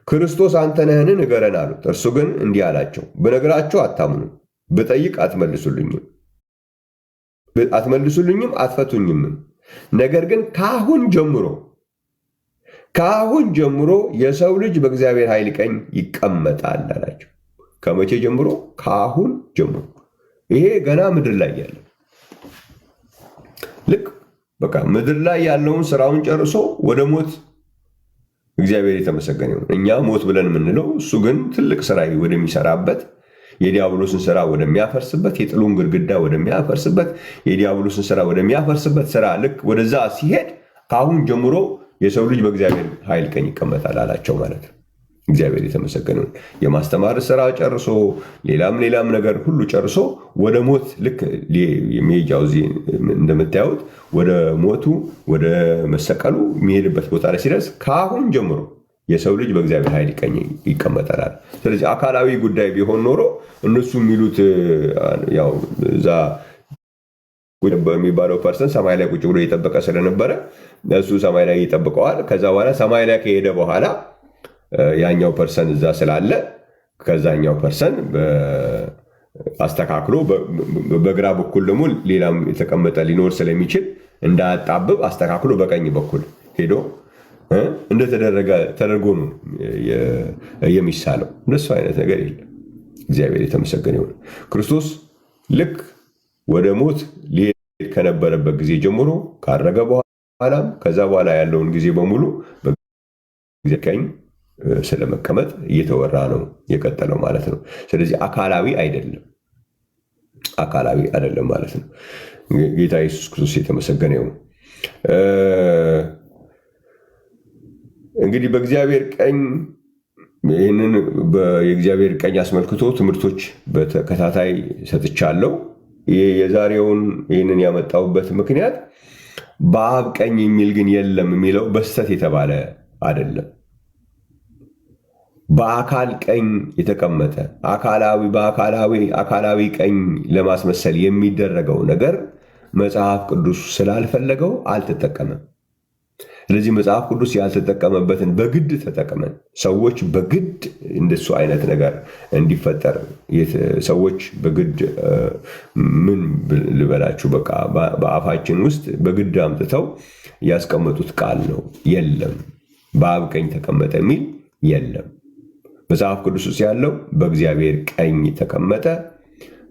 ክርስቶስ አንተ ነህን? ንገረን አሉት። እርሱ ግን እንዲህ አላቸው፣ ብነግራችሁ አታምኑም፣ ብጠይቅ አትመልሱልኝም፣ አትፈቱኝም። ነገር ግን ከአሁን ጀምሮ የሰው ልጅ በእግዚአብሔር ኃይል ቀኝ ይቀመጣል አላቸው። ከመቼ ጀምሮ? ከአሁን ጀምሮ። ይሄ ገና ምድር ላይ ያለ ልክ በቃ ምድር ላይ ያለውን ስራውን ጨርሶ ወደ ሞት እግዚአብሔር የተመሰገነ ይሁን። እኛ ሞት ብለን የምንለው እሱ ግን ትልቅ ስራ ወደሚሰራበት የዲያብሎስን ስራ ወደሚያፈርስበት የጥሉን ግድግዳ ወደሚያፈርስበት የዲያብሎስን ስራ ወደሚያፈርስበት ስራ ልክ ወደዛ ሲሄድ ከአሁን ጀምሮ የሰው ልጅ በእግዚአብሔር ኃይል ቀኝ ይቀመጣል አላቸው ማለት ነው። እግዚአብሔር የተመሰገነ ይሁን። የማስተማር ስራ ጨርሶ ሌላም ነገር ሁሉ ጨርሶ ወደ ሞት ልክ የሚሄጃው እዚህ እንደምታዩት ወደ ሞቱ ወደ መሰቀሉ የሚሄድበት ቦታ ላይ ሲደርስ ከአሁን ጀምሮ የሰው ልጅ በእግዚአብሔር ኃይል ቀኝ ይቀመጣል። ስለዚህ አካላዊ ጉዳይ ቢሆን ኖሮ እነሱ የሚሉት ያው እዛ በሚባለው ፐርሰን ሰማይ ላይ ቁጭ ብሎ እየጠበቀ ስለነበረ እሱ ሰማይ ላይ ይጠብቀዋል። ከዛ በኋላ ሰማይ ላይ ከሄደ በኋላ ያኛው ፐርሰን እዛ ስላለ ከዛኛው ፐርሰን አስተካክሎ በግራ በኩል ደግሞ ሌላም የተቀመጠ ሊኖር ስለሚችል እንዳያጣብብ አስተካክሎ በቀኝ በኩል ሄዶ እንደተደረገ ተደርጎ ነው የሚሳለው። እንደሱ አይነት ነገር የለም። እግዚአብሔር የተመሰገነ ይሁን። ክርስቶስ ልክ ወደ ሞት ሊሄድ ከነበረበት ጊዜ ጀምሮ ካረገ በኋላም ከዛ በኋላ ያለውን ጊዜ በሙሉ በእግዚአብሔር ቀኝ ስለመቀመጥ እየተወራ ነው የቀጠለው ማለት ነው። ስለዚህ አካላዊ አይደለም ማለት ነው። ጌታ ኢየሱስ ክርስቶስ የተመሰገነ ይሁን። እንግዲህ በእግዚአብሔር ቀኝ ይህንን የእግዚአብሔር ቀኝ አስመልክቶ ትምህርቶች በተከታታይ ሰጥቻለሁ። የዛሬውን ይህንን ያመጣሁበት ምክንያት በአብ ቀኝ የሚል ግን የለም የሚለው በስተት የተባለ አይደለም። በአካል ቀኝ የተቀመጠ አካላዊ ቀኝ ለማስመሰል የሚደረገው ነገር መጽሐፍ ቅዱስ ስላልፈለገው አልተጠቀመም። ስለዚህ መጽሐፍ ቅዱስ ያልተጠቀመበትን በግድ ተጠቅመን ሰዎች በግድ እንደሱ አይነት ነገር እንዲፈጠር ሰዎች በግድ ምን ልበላችሁ፣ በቃ በአፋችን ውስጥ በግድ አምጥተው ያስቀመጡት ቃል ነው። የለም በአብ ቀኝ ተቀመጠ የሚል የለም። መጽሐፍ ቅዱስ ውስጥ ያለው በእግዚአብሔር ቀኝ ተቀመጠ፣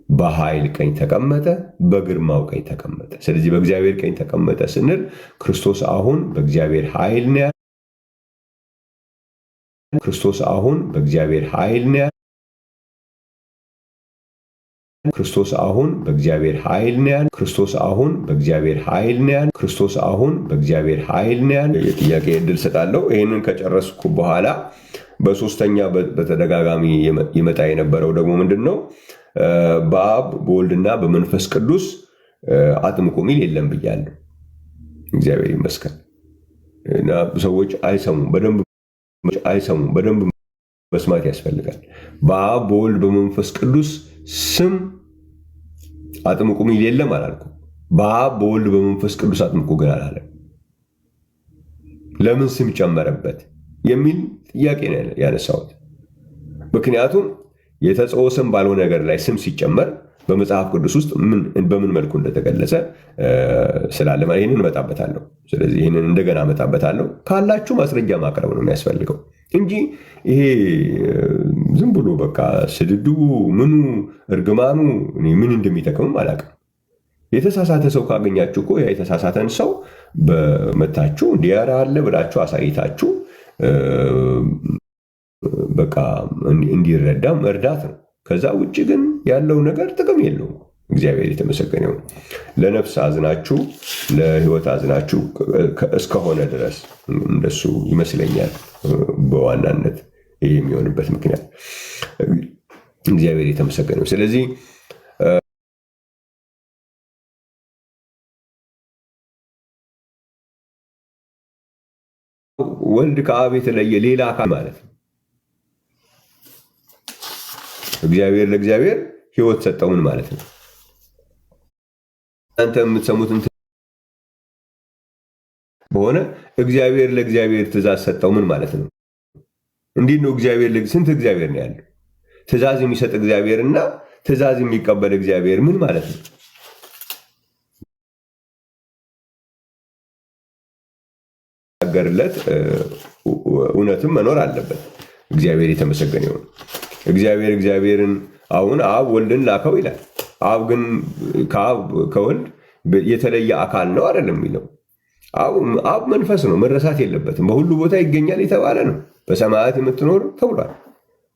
በኃይል ቀኝ ተቀመጠ፣ በግርማው ቀኝ ተቀመጠ። ስለዚህ በእግዚአብሔር ቀኝ ተቀመጠ ስንል ክርስቶስ አሁን በእግዚአብሔር ኃይል ነው ያለው። ክርስቶስ አሁን በእግዚአብሔር ኃይል ነው ያለው። ክርስቶስ አሁን በእግዚአብሔር ኃይል ነው ያለው። ክርስቶስ አሁን በእግዚአብሔር ኃይል ነው ያለው። ክርስቶስ አሁን በእግዚአብሔር ኃይል ነው ያለው። የጥያቄ ዕድል ሰጣለሁ። ይህንን ከጨረስኩ በኋላ በሶስተኛ በተደጋጋሚ ይመጣ የነበረው ደግሞ ምንድን ነው? በአብ በወልድና በመንፈስ ቅዱስ አጥምቁ ሚል የለም ብያለሁ። እግዚአብሔር ይመስገን። እና ሰዎች አይሰሙም፣ በደንብ መስማት ያስፈልጋል። በአብ በወልድ በመንፈስ ቅዱስ ስም አጥምቁ ሚል የለም አላልኩም። በአብ በወልድ በመንፈስ ቅዱስ አጥምቁ ግን አላለም። ለምን ስም ጨመረበት የሚል ጥያቄ ነው ያነሳሁት። ምክንያቱም የተጸውዖ ስም ባልሆነ ነገር ላይ ስም ሲጨመር በመጽሐፍ ቅዱስ ውስጥ በምን መልኩ እንደተገለጸ ስላለ ይህንን እመጣበታለሁ። ስለዚህ ይህንን እንደገና እመጣበታለሁ። ካላችሁ ማስረጃ ማቅረብ ነው የሚያስፈልገው እንጂ ይሄ ዝም ብሎ በቃ ስድድቡ ምኑ እርግማኑ ምን እንደሚጠቅምም አላውቅም። የተሳሳተ ሰው ካገኛችሁ እኮ ያ የተሳሳተን ሰው በመታችሁ እንዲያራ አለ ብላችሁ አሳይታችሁ በቃ እንዲረዳ መርዳት ነው። ከዛ ውጭ ግን ያለው ነገር ጥቅም የለውም። እግዚአብሔር የተመሰገነ ይሁን። ለነፍስ አዝናችሁ ለሕይወት አዝናችሁ እስከሆነ ድረስ እንደሱ ይመስለኛል በዋናነት ይህ የሚሆንበት ምክንያት። እግዚአብሔር የተመሰገነ ይሁን። ስለዚህ ወልድ ከአብ የተለየ ሌላ አካል ማለት ነው። እግዚአብሔር ለእግዚአብሔር ሕይወት ሰጠውን ማለት ነው። እናንተ የምትሰሙትን በሆነ እግዚአብሔር ለእግዚአብሔር ትእዛዝ ሰጠው ምን ማለት ነው? እንዴት ነው? ስንት እግዚአብሔር ነው ያለው? ትእዛዝ የሚሰጥ እግዚአብሔር እና ትእዛዝ የሚቀበል እግዚአብሔር ምን ማለት ነው? ገርለት እውነትም መኖር አለበት። እግዚአብሔር የተመሰገነ ይሁን። እግዚአብሔርን አሁን አብ ወልድን ላከው ይላል። አብ ግን ከወልድ የተለየ አካል ነው አይደለም የሚለው። አብ መንፈስ ነው፣ መረሳት የለበትም። በሁሉ ቦታ ይገኛል የተባለ ነው። በሰማያት የምትኖር ተብሏል፣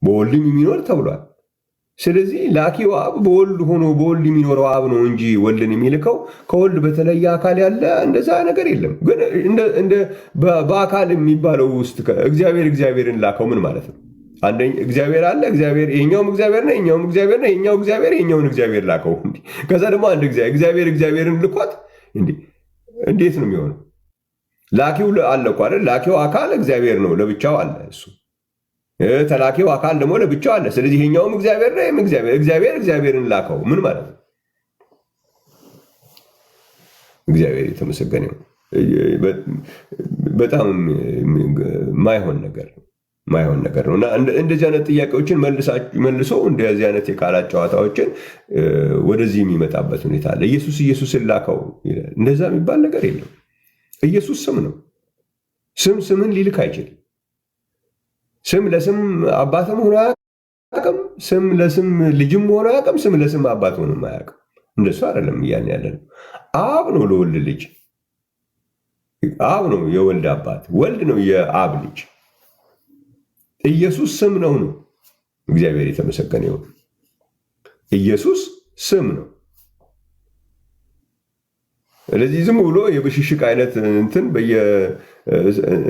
በወልድም የሚኖር ተብሏል። ስለዚህ ላኪው አብ በወልድ ሆኖ በወልድ የሚኖረው አብ ነው እንጂ ወልድን የሚልከው ከወልድ በተለየ አካል ያለ እንደዛ ነገር የለም። ግን በአካል የሚባለው ውስጥ እግዚአብሔርን ላከው ምን ማለት ነው? እግዚአብሔር አለ፣ ይሄኛውም እግዚአብሔር ነው፣ ይሄኛውም እግዚአብሔር ነው፣ ይሄኛው እግዚአብሔር ይሄኛውን እግዚአብሔር ላከው። ከዛ ደግሞ አንድ እግዚአብሔርን ልኮት እንዴት ነው የሚሆነው? ላኪው አለ እኮ አይደል? ላኪው አካል እግዚአብሔር ነው፣ ለብቻው አለ እሱ። ተላኪው አካል ደግሞ ለብቻው አለ። ስለዚህ ይሄኛውም እግዚአብሔር ነው፣ እግዚአብሔርን ላከው ምን ማለት ነው? መልካም የተመሰገነ ነው። በጣም ማይሆን ነገር ነው እና እንደዚህ አይነት ጥያቄዎችን መልሶ እንደዚህ አይነት የቃላት ጨዋታዎችን ወደዚህ የሚመጣበት ሁኔታ አለ። ኢየሱስን ላከው ይላል። እንደዛ የሚባል ነገር የለም። ኢየሱስ ስም ነው። ስምን ሊልክ አይችልም። ስም ለስም አባትም ሆኖ አያውቅም። ስም ለስም ልጅም ሆኖ አያውቅም። ስም ለስም አባት ሆኖ አያውቅም። እንደሱ አይደለም እያልን ያለ ነው። አብ ነው ለወልድ ልጅ፣ አብ ነው የወልድ አባት፣ ወልድ ነው የአብ ልጅ። ኢየሱስ ስም ነው። እግዚአብሔር የተመሰገነ ይሁን። ኢየሱስ ስም ነው። ስለዚህ ዝም ብሎ የብሽሽቅ አይነት እንትን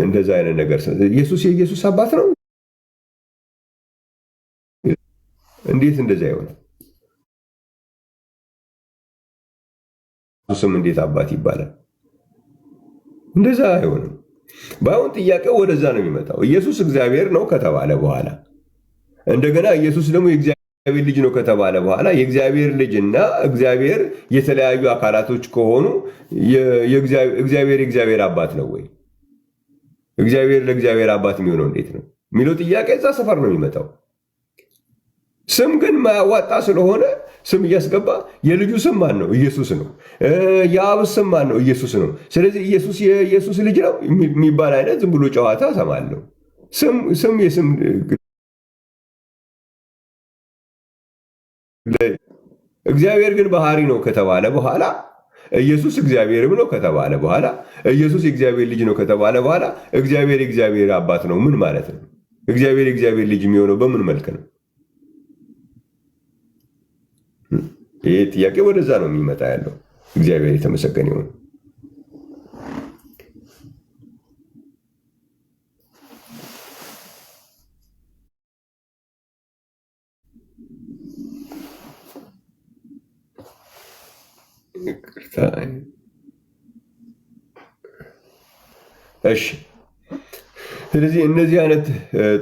እንደዛ አይነት ነገር ኢየሱስ የኢየሱስ አባት ነው። እንዴት እንደዛ ይሆናል? ስም እንዴት አባት ይባላል? እንደዛ አይሆንም። ባይሆን ጥያቄው ወደዛ ነው የሚመጣው። ኢየሱስ እግዚአብሔር ነው ከተባለ በኋላ እንደገና ኢየሱስ ደግሞ የእግዚአብሔር ልጅ ነው ከተባለ በኋላ የእግዚአብሔር ልጅና እግዚአብሔር የተለያዩ አካላቶች ከሆኑ እግዚአብሔር የእግዚአብሔር አባት ነው ወይ? እግዚአብሔር ለእግዚአብሔር አባት የሚሆነው እንዴት ነው የሚለው ጥያቄ እዛ ሰፈር ነው የሚመጣው። ስም ግን ማያዋጣ ስለሆነ ስም እያስገባ የልጁ ስም ማን ነው? ኢየሱስ ነው። የአብ ስም ማን ነው? ኢየሱስ ነው። ስለዚህ ኢየሱስ የኢየሱስ ልጅ ነው የሚባል አይነት ዝም ብሎ ጨዋታ ሰማለሁ። ስም የስም እግዚአብሔር ግን ባህሪ ነው ከተባለ በኋላ ኢየሱስ እግዚአብሔርም ነው ከተባለ በኋላ ኢየሱስ የእግዚአብሔር ልጅ ነው ከተባለ በኋላ እግዚአብሔር የእግዚአብሔር አባት ነው ምን ማለት ነው? እግዚአብሔር የእግዚአብሔር ልጅ የሚሆነው በምን መልክ ነው? ይህ ጥያቄ ወደዛ ነው የሚመጣ ያለው። እግዚአብሔር የተመሰገነ ይሁን። እሺ፣ ስለዚህ እነዚህ አይነት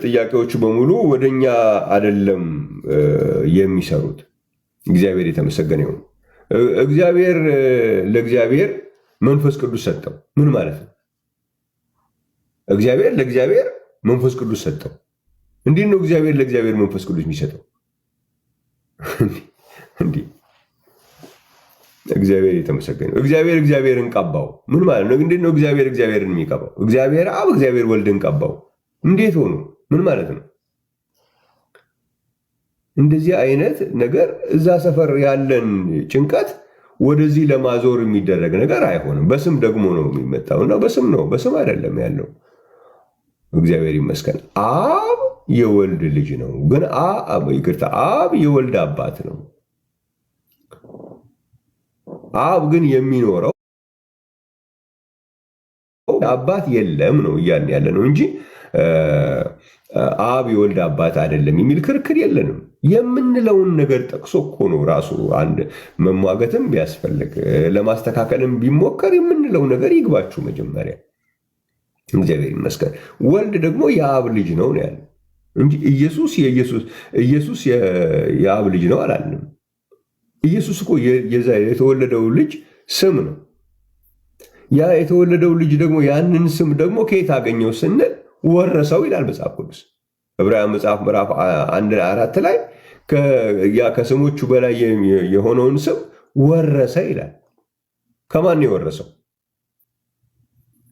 ጥያቄዎች በሙሉ ወደኛ አይደለም የሚሰሩት። እግዚአብሔር የተመሰገነ ይሁን። እግዚአብሔር ለእግዚአብሔር መንፈስ ቅዱስ ሰጠው። ምን ማለት ነው? እግዚአብሔር ለእግዚአብሔር መንፈስ ቅዱስ ሰጠው። እንዴት ነው እግዚአብሔር ለእግዚአብሔር መንፈስ ቅዱስ የሚሰጠው? እንዲህ እግዚአብሔር የተመሰገነ ይሁን። እግዚአብሔር እግዚአብሔርን ቀባው። ምን ማለት ነው? እንዴት ነው እግዚአብሔር እግዚአብሔርን የሚቀባው? እግዚአብሔር አብ እግዚአብሔር ወልድን ቀባው። እንዴት ሆኖ? ምን ማለት ነው? እንደዚህ አይነት ነገር እዛ ሰፈር ያለን ጭንቀት ወደዚህ ለማዞር የሚደረግ ነገር አይሆንም። በስም ደግሞ ነው የሚመጣው እና በስም ነው፣ በስም አይደለም ያለው። እግዚአብሔር ይመስገን። አብ የወልድ ልጅ ነው፣ ግን ይቅርታ፣ አብ የወልድ አባት ነው። አብ ግን የሚኖረው አባት የለም ነው እያልን ያለ ነው እንጂ አብ የወልድ አባት አይደለም የሚል ክርክር የለንም። የምንለውን ነገር ጠቅሶ እኮ ነው ራሱ አንድ መሟገትም ቢያስፈልግ ለማስተካከልም ቢሞከር የምንለው ነገር ይግባችሁ መጀመሪያ። እግዚአብሔር ይመስገን። ወልድ ደግሞ የአብ ልጅ ነው ያለ እንጂ ኢየሱስ የአብ ልጅ ነው አላልንም። ኢየሱስ እኮ የተወለደው ልጅ ስም ነው። ያ የተወለደው ልጅ ደግሞ ያንን ስም ደግሞ ከየት አገኘው ስንል ወረሰው ይላል መጽሐፍ ቅዱስ። ዕብራውያን መጽሐፍ ምዕራፍ 1:4 ላይ ከስሞቹ በላይ የሆነውን ስም ወረሰ ይላል። ከማን የወረሰው?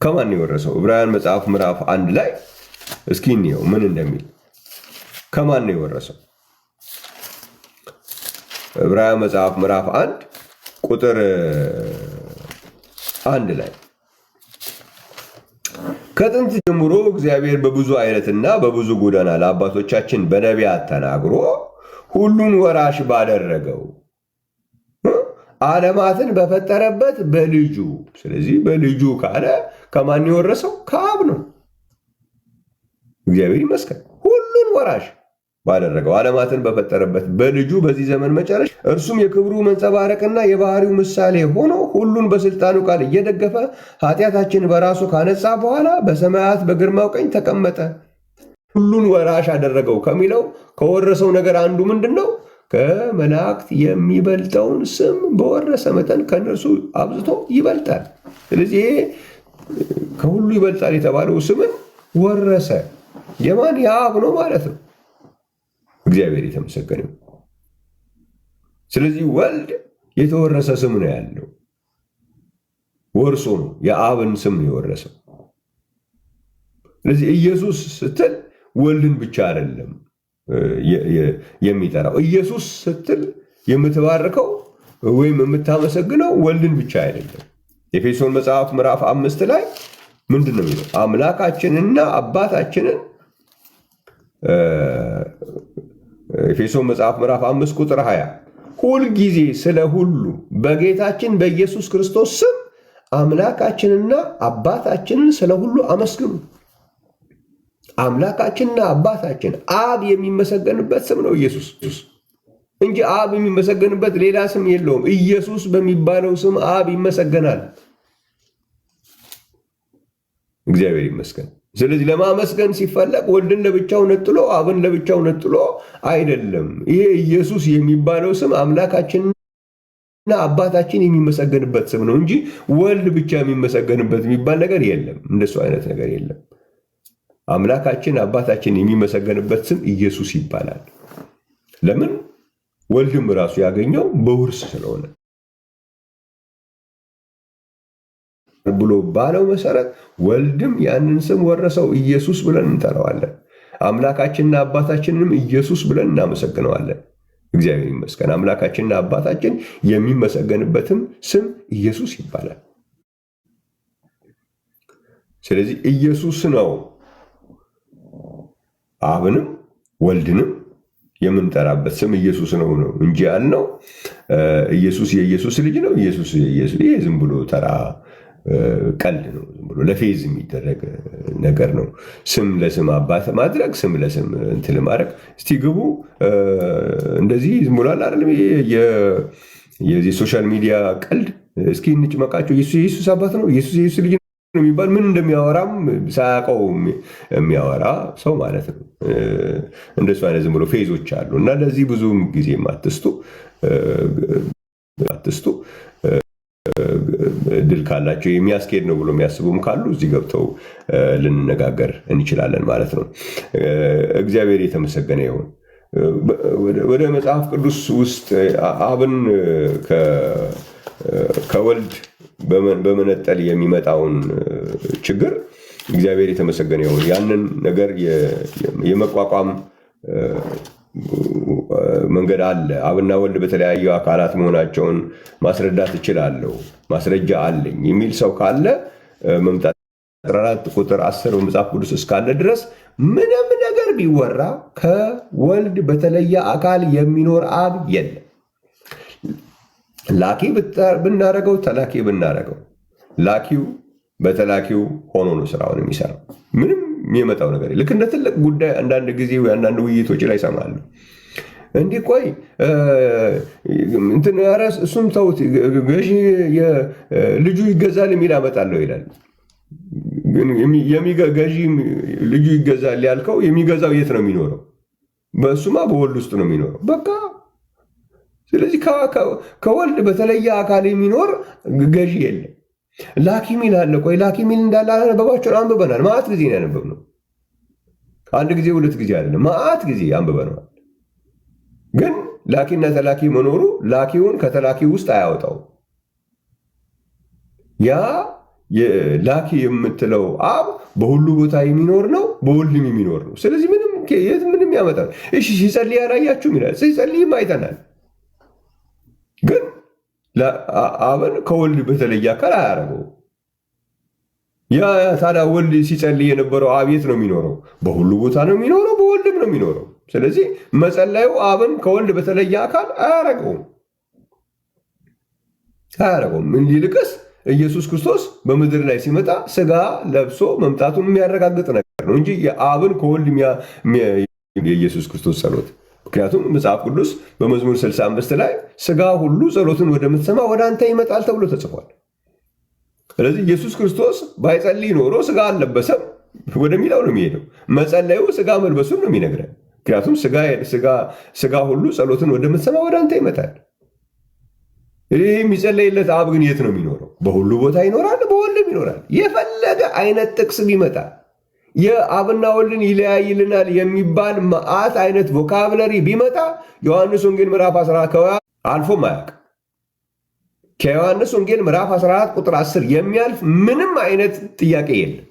ከማን የወረሰው? ዕብራውያን መጽሐፍ ምዕራፍ 1 ላይ እስኪ እንየው ምን እንደሚል። ከማን የወረሰው? ዕብራውያን መጽሐፍ ምዕራፍ 1 ቁጥር 1 ላይ ከጥንት ጀምሮ እግዚአብሔር በብዙ አይነትና በብዙ ጎዳና ለአባቶቻችን በነቢያት ተናግሮ ሁሉን ወራሽ ባደረገው ዓለማትን በፈጠረበት በልጁ። ስለዚህ በልጁ ካለ ከማን የወረሰው? ከአብ ነው። እግዚአብሔር ይመስገን። ሁሉን ወራሽ ባደረገው ዓለማትን በፈጠረበት በልጁ በዚህ ዘመን መጨረሻ እርሱም የክብሩ መንጸባረቅና የባህሪው ምሳሌ ሆኖ ሁሉን በስልጣኑ ቃል እየደገፈ ኃጢአታችን በራሱ ካነጻ በኋላ በሰማያት በግርማው ቀኝ ተቀመጠ። ሁሉን ወራሽ አደረገው ከሚለው ከወረሰው ነገር አንዱ ምንድን ነው? ከመላእክት የሚበልጠውን ስም በወረሰ መጠን ከእነርሱ አብዝቶ ይበልጣል። ስለዚህ ይሄ ከሁሉ ይበልጣል የተባለው ስምን ወረሰ። የማን? የአብ ነው ማለት ነው። እግዚአብሔር የተመሰገነ። ስለዚህ ወልድ የተወረሰ ስም ነው ያለው፣ ወርሶ ነው የአብን ስም ነው የወረሰው። ስለዚህ ኢየሱስ ስትል ወልድን ብቻ አይደለም የሚጠራው። ኢየሱስ ስትል የምትባርከው ወይም የምታመሰግነው ወልድን ብቻ አይደለም። ኤፌሶን መጽሐፍ ምዕራፍ 5 ላይ ምንድን ነው የሚለው? አምላካችንና አባታችንን ኤፌሶን መጽሐፍ ምዕራፍ 5 ቁጥር 20 ሁልጊዜ ስለ ሁሉ በጌታችን በኢየሱስ ክርስቶስ ስም አምላካችንና አባታችንን ስለ ሁሉ አመስግኑ። አምላካችንና አባታችን አብ የሚመሰገንበት ስም ነው ኢየሱስ እንጂ አብ የሚመሰገንበት ሌላ ስም የለውም። ኢየሱስ በሚባለው ስም አብ ይመሰገናል። እግዚአብሔር ይመስገን። ስለዚህ ለማመስገን ሲፈለግ ወልድን ለብቻው ነጥሎ አብን ለብቻው ነጥሎ አይደለም። ይሄ ኢየሱስ የሚባለው ስም አምላካችንና አባታችን የሚመሰገንበት ስም ነው እንጂ ወልድ ብቻ የሚመሰገንበት የሚባል ነገር የለም። እንደሱ አይነት ነገር የለም። አምላካችን አባታችን የሚመሰገንበት ስም ኢየሱስ ይባላል። ለምን? ወልድም ራሱ ያገኘው በውርስ ስለሆነ ብሎ ባለው መሰረት ወልድም ያንን ስም ወረሰው። ኢየሱስ ብለን እንጠራዋለን። አምላካችንና አባታችንንም ኢየሱስ ብለን እናመሰግነዋለን። እግዚአብሔር ይመስገን። አምላካችንና አባታችን የሚመሰገንበትም ስም ኢየሱስ ይባላል። ስለዚህ ኢየሱስ ነው አብንም ወልድንም የምንጠራበት ስም ኢየሱስ ነው እንጂ ያልነው ኢየሱስ የኢየሱስ ልጅ ነው። ኢየሱስ ይሄ ዝም ብሎ ተራ ቀልድ ነው። ዝም ብሎ ለፌዝ የሚደረግ ነገር ነው። ስም ለስም አባት ማድረግ፣ ስም ለስም እንትን ማድረግ። እስቲ ግቡ እንደዚህ ዝም ብሎ አይደለም የዚህ ሶሻል ሚዲያ ቀልድ። እስኪ እንጭመቃቸው። ኢየሱስ አባት ነው፣ ኢየሱስ የኢየሱስ ልጅ ነው የሚባል ምን እንደሚያወራም ሳያውቀው የሚያወራ ሰው ማለት ነው። እንደሱ አይነት ዝም ብሎ ፌዞች አሉ እና ለዚህ ብዙም ጊዜ አትስጡ። ድል ካላቸው የሚያስኬድ ነው ብሎ የሚያስቡም ካሉ እዚህ ገብተው ልንነጋገር እንችላለን ማለት ነው። እግዚአብሔር የተመሰገነ ይሁን። ወደ መጽሐፍ ቅዱስ ውስጥ አብን ከወልድ በመነጠል የሚመጣውን ችግር እግዚአብሔር የተመሰገነ ይሁን። ያንን ነገር የመቋቋም መንገድ አለ። አብና ወልድ በተለያዩ አካላት መሆናቸውን ማስረዳት እችላለሁ፣ ማስረጃ አለኝ የሚል ሰው ካለ መምጣት 4 ቁጥር 10 በመጽሐፍ ቅዱስ እስካለ ድረስ ምንም ነገር ቢወራ ከወልድ በተለየ አካል የሚኖር አብ የለም። ላኪ ብናረገው ተላኪ ብናረገው ላኪው በተላኪው ሆኖ ነው ስራውን የሚሰራው። ምንም የሚመጣው ነገር ልክ እንደ ትልቅ ጉዳይ አንዳንድ ጊዜ አንዳንድ ውይይቶች ላይ ይሰማሉ። እንዲህ ቆይ እንትን ራስ እሱም ተውት፣ ገዢ ልጁ ይገዛል የሚል አመጣለሁ ይላል። ገዢ ልጁ ይገዛል ያልከው የሚገዛው የት ነው የሚኖረው? በእሱማ በወልድ ውስጥ ነው የሚኖረው። በቃ ስለዚህ ከወልድ በተለየ አካል የሚኖር ገዢ የለም። ላኪ ሚል አለ። ቆይ ላኪ ሚል እንዳለ አነበባቸውን አንብበናል። ማዕት ጊዜ ነው ያነበብነው። አንድ ጊዜ ሁለት ጊዜ አይደለም፣ ማዕት ጊዜ አንብበነዋል። ግን ላኪና ተላኪ መኖሩ ላኪውን ከተላኪ ውስጥ አያወጣው። ያ ላኪ የምትለው አብ በሁሉ ቦታ የሚኖር ነው፣ በወልድም የሚኖር ነው። ስለዚህ ምንም ያመጣል። እሺ ሲጸልይ ያላያችሁም ይላል። ሲጸልይም አይተናል። ግን አብን ከወልድ በተለየ አካል አያደርገው። ያ ታዲያ ወልድ ሲጸልይ የነበረው አብ የት ነው የሚኖረው? በሁሉ ቦታ ነው የሚኖረው፣ በወልድም ነው የሚኖረው። ስለዚህ መጸለዩ አብን ከወልድ በተለየ አካል አያደርገውም። ይልቅስ ኢየሱስ ክርስቶስ በምድር ላይ ሲመጣ ስጋ ለብሶ መምጣቱን የሚያረጋግጥ ነገር ነው እንጂ የአብን ከወልድ የኢየሱስ ክርስቶስ ጸሎት። ምክንያቱም መጽሐፍ ቅዱስ በመዝሙር 65 ላይ ስጋ ሁሉ ጸሎትን ወደምትሰማ ወደ አንተ ይመጣል ተብሎ ተጽፏል። ስለዚህ ኢየሱስ ክርስቶስ ባይጸልይ ኖሮ ስጋ አልለበሰም ወደሚለው ነው የሚሄደው። መጸለዩ ስጋ መልበሱን ነው የሚነግረን። ምክንያቱም ስጋ ሁሉ ጸሎትን ወደምትሰማ ወደ አንተ ይመጣል። ይህ የሚጸለይለት አብ ግን የት ነው የሚኖረው? በሁሉ ቦታ ይኖራል፣ በወልድም ይኖራል። የፈለገ አይነት ጥቅስ ቢመጣ የአብና ወልድን ይለያይልናል የሚባል መዓት አይነት ቮካብለሪ ቢመጣ ዮሐንስ ወንጌል ምዕራፍ 14 አልፎም አያውቅም። ከዮሐንስ ወንጌል ምዕራፍ 14 ቁጥር 10 የሚያልፍ ምንም አይነት ጥያቄ የለም።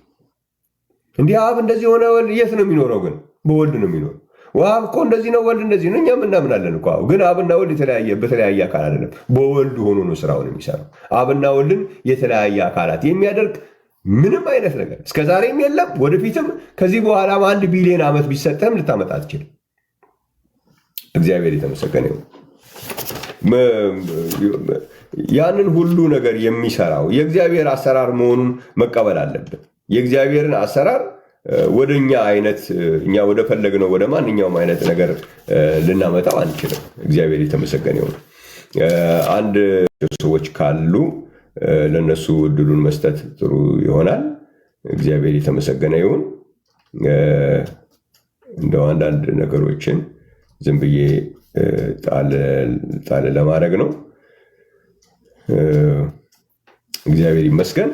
እንዲህ አብ እንደዚህ ሆነ፣ ወልድ የት ነው የሚኖረው? ግን በወልድ ነው የሚኖረው። አብ እኮ እንደዚህ ነው፣ ወልድ እንደዚህ ነው፣ እኛም እናምናለን እኮ። ግን አብና ወልድ በተለያየ አካል አይደለም፣ በወልድ ሆኖ ነው ስራውን የሚሰራው። አብና ወልድን የተለያየ አካላት የሚያደርግ ምንም አይነት ነገር እስከዛሬም የለም፣ ወደፊትም ከዚህ በኋላ 1 ቢሊዮን ዓመት ቢሰጠህም ልታመጣ አትችልም። እግዚአብሔር የተመሰገነ ይሁን። ያንን ሁሉ ነገር የሚሰራው የእግዚአብሔር አሰራር መሆኑን መቀበል አለብን። የእግዚአብሔርን አሰራር ወደ እኛ ወደ ፈለግነው ወደ ማንኛውም አይነት ነገር ልናመጣው አንችልም። እግዚአብሔር የተመሰገነ ይሁን። አንድ ሰዎች ካሉ ለነሱ እድሉን መስጠት ጥሩ ይሆናል። እግዚአብሔር የተመሰገነ ይሁን። እንደው አንዳንድ ነገሮችን ዝም ብዬ ጣል ለማድረግ ነው። እግዚአብሔር ይመስገን።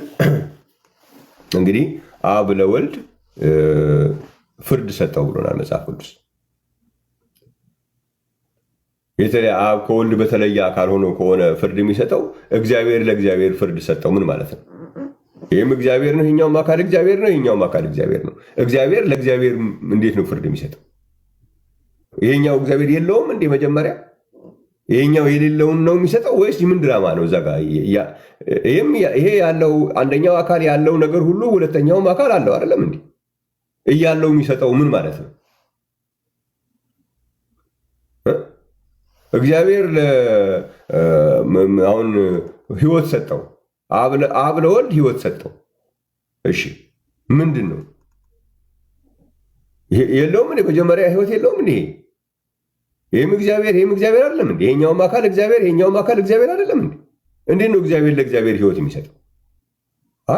እንግዲህ አብ ለወልድ ፍርድ ሰጠው ብሎናል መጽሐፍ ቅዱስ። አብ ከወልድ በተለየ አካል ሆኖ ከሆነ ፍርድ የሚሰጠው እግዚአብሔር ለእግዚአብሔር ፍርድ ሰጠው ምን ማለት ነው? ይህም እግዚአብሔር ነው፣ ይኸኛውም አካል እግዚአብሔር ነው፣ ይኸኛውም አካል እግዚአብሔር ነው። እግዚአብሔር ለእግዚአብሔር እንዴት ነው ፍርድ የሚሰጠው? ይሄኛው እግዚአብሔር የለውም እንዴ? መጀመሪያ ይሄኛው የሌለውን ነው የሚሰጠው ወይስ ምን ድራማ ነው እዛ ጋር? ይሄ ያለው አንደኛው አካል ያለው ነገር ሁሉ ሁለተኛውም አካል አለው አይደለም እንዴ? እያለው የሚሰጠው ምን ማለት ነው? እግዚአብሔር አሁን ህይወት ሰጠው፣ አብ ለወልድ ህይወት ሰጠው። እሺ ምንድን ነው የለውም እንዴ? መጀመሪያ ህይወት የለውም እንዴ? ይህም እግዚአብሔር አይደለም እንዴ? ይሄኛውም አካል እግዚአብሔር ይሄኛውም አካል እግዚአብሔር አይደለም እንዴ? እንዴት ነው እግዚአብሔር ለእግዚአብሔር ህይወት የሚሰጠው?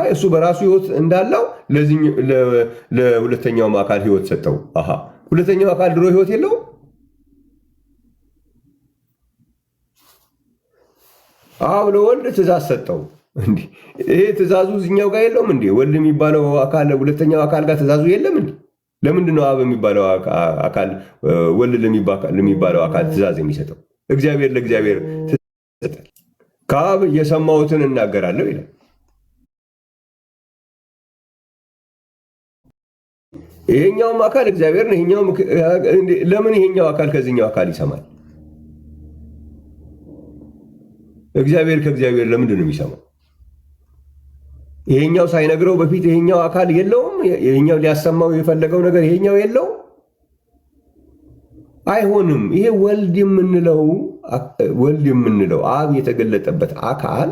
እሱ በራሱ ህይወት እንዳለው ለሁለተኛውም አካል ህይወት ሰጠው። ሁለተኛው አካል ድሮ ህይወት የለውም? አብ ለወልድ ትእዛዝ ሰጠው። ይሄ ትእዛዙ እዚኛው ጋር የለውም እንዴ? ወልድ የሚባለው አካል ሁለተኛው አካል ጋር ትእዛዙ የለም እንዴ? ለምንድን ነው አብ የሚባለው አካል ወልድ ለሚባለው አካል ትእዛዝ የሚሰጠው? እግዚአብሔር ለእግዚአብሔር ትእዛዝ ይሰጣል። ከአብ የሰማሁትን እናገራለሁ ይላል። ይሄኛውም አካል እግዚአብሔር ነው። ለምን ይሄኛው አካል ከዚህኛው አካል ይሰማል? እግዚአብሔር ከእግዚአብሔር ለምንድን ነው የሚሰማው? ይሄኛው ሳይነግረው በፊት ይሄኛው አካል የለውም? ይሄኛው ሊያሰማው የፈለገው ነገር ይሄኛው የለው? አይሆንም። ይሄ ወልድ የምንለው አብ የተገለጠበት አካል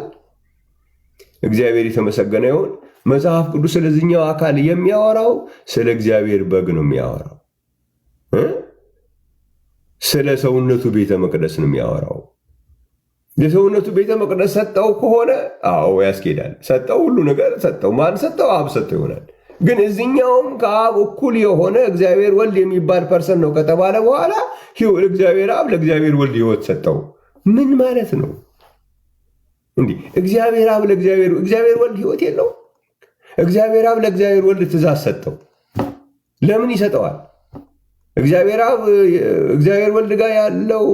እግዚአብሔር የተመሰገነ ይሁን። መጽሐፍ ቅዱስ ስለዚህኛው አካል የሚያወራው ስለ እግዚአብሔር በግ ነው የሚያወራው። ስለ ሰውነቱ ቤተ መቅደስ ነው የሚያወራው። የሰውነቱ ቤተ መቅደስ ሰጠው ከሆነ አዎ ያስኬዳል። ሰጠው፣ ሁሉ ነገር ሰጠው። ማን ሰጠው? አብ ሰጠው ይሆናል። ግን እዚህኛውም ከአብ እኩል የሆነ እግዚአብሔር ወልድ የሚባል ፐርሰን ነው ከተባለ በኋላ እግዚአብሔር አብ ለእግዚአብሔር ወልድ ህይወት ሰጠው ምን ማለት ነው? እንዲህ እግዚአብሔር አብ እግዚአብሔር ወልድ ህይወት የለው? እግዚአብሔር አብ ለእግዚአብሔር ወልድ ትእዛዝ ሰጠው። ለምን ይሰጠዋል? እግዚአብሔር ወልድ ጋር ያለው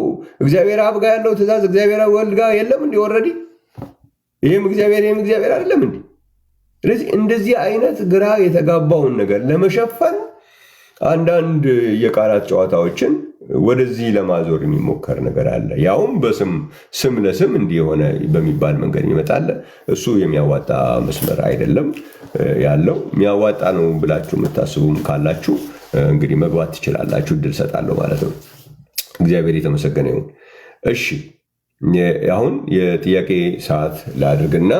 እግዚአብሔር አብ ጋር ያለው ትእዛዝ እግዚአብሔር ወልድ ጋር የለም እንዴ? ኦልሬዲ ይሄም እግዚአብሔር አይደለም እንዴ? ስለዚህ እንደዚህ አይነት ግራ የተጋባውን ነገር ለመሸፈን አንዳንድ የቃላት ጨዋታዎችን ወደዚህ ለማዞር የሚሞከር ነገር አለ። ያውም ስም ለስም እንዲህ የሆነ በሚባል መንገድ ይመጣል። እሱ የሚያዋጣ መስመር አይደለም ያለው። የሚያዋጣ ነው ብላችሁ የምታስቡም ካላችሁ እንግዲህ መግባት ትችላላችሁ። እድል ሰጣለሁ ማለት ነው። እግዚአብሔር የተመሰገነ ይሁን። እሺ አሁን የጥያቄ ሰዓት ላድርግና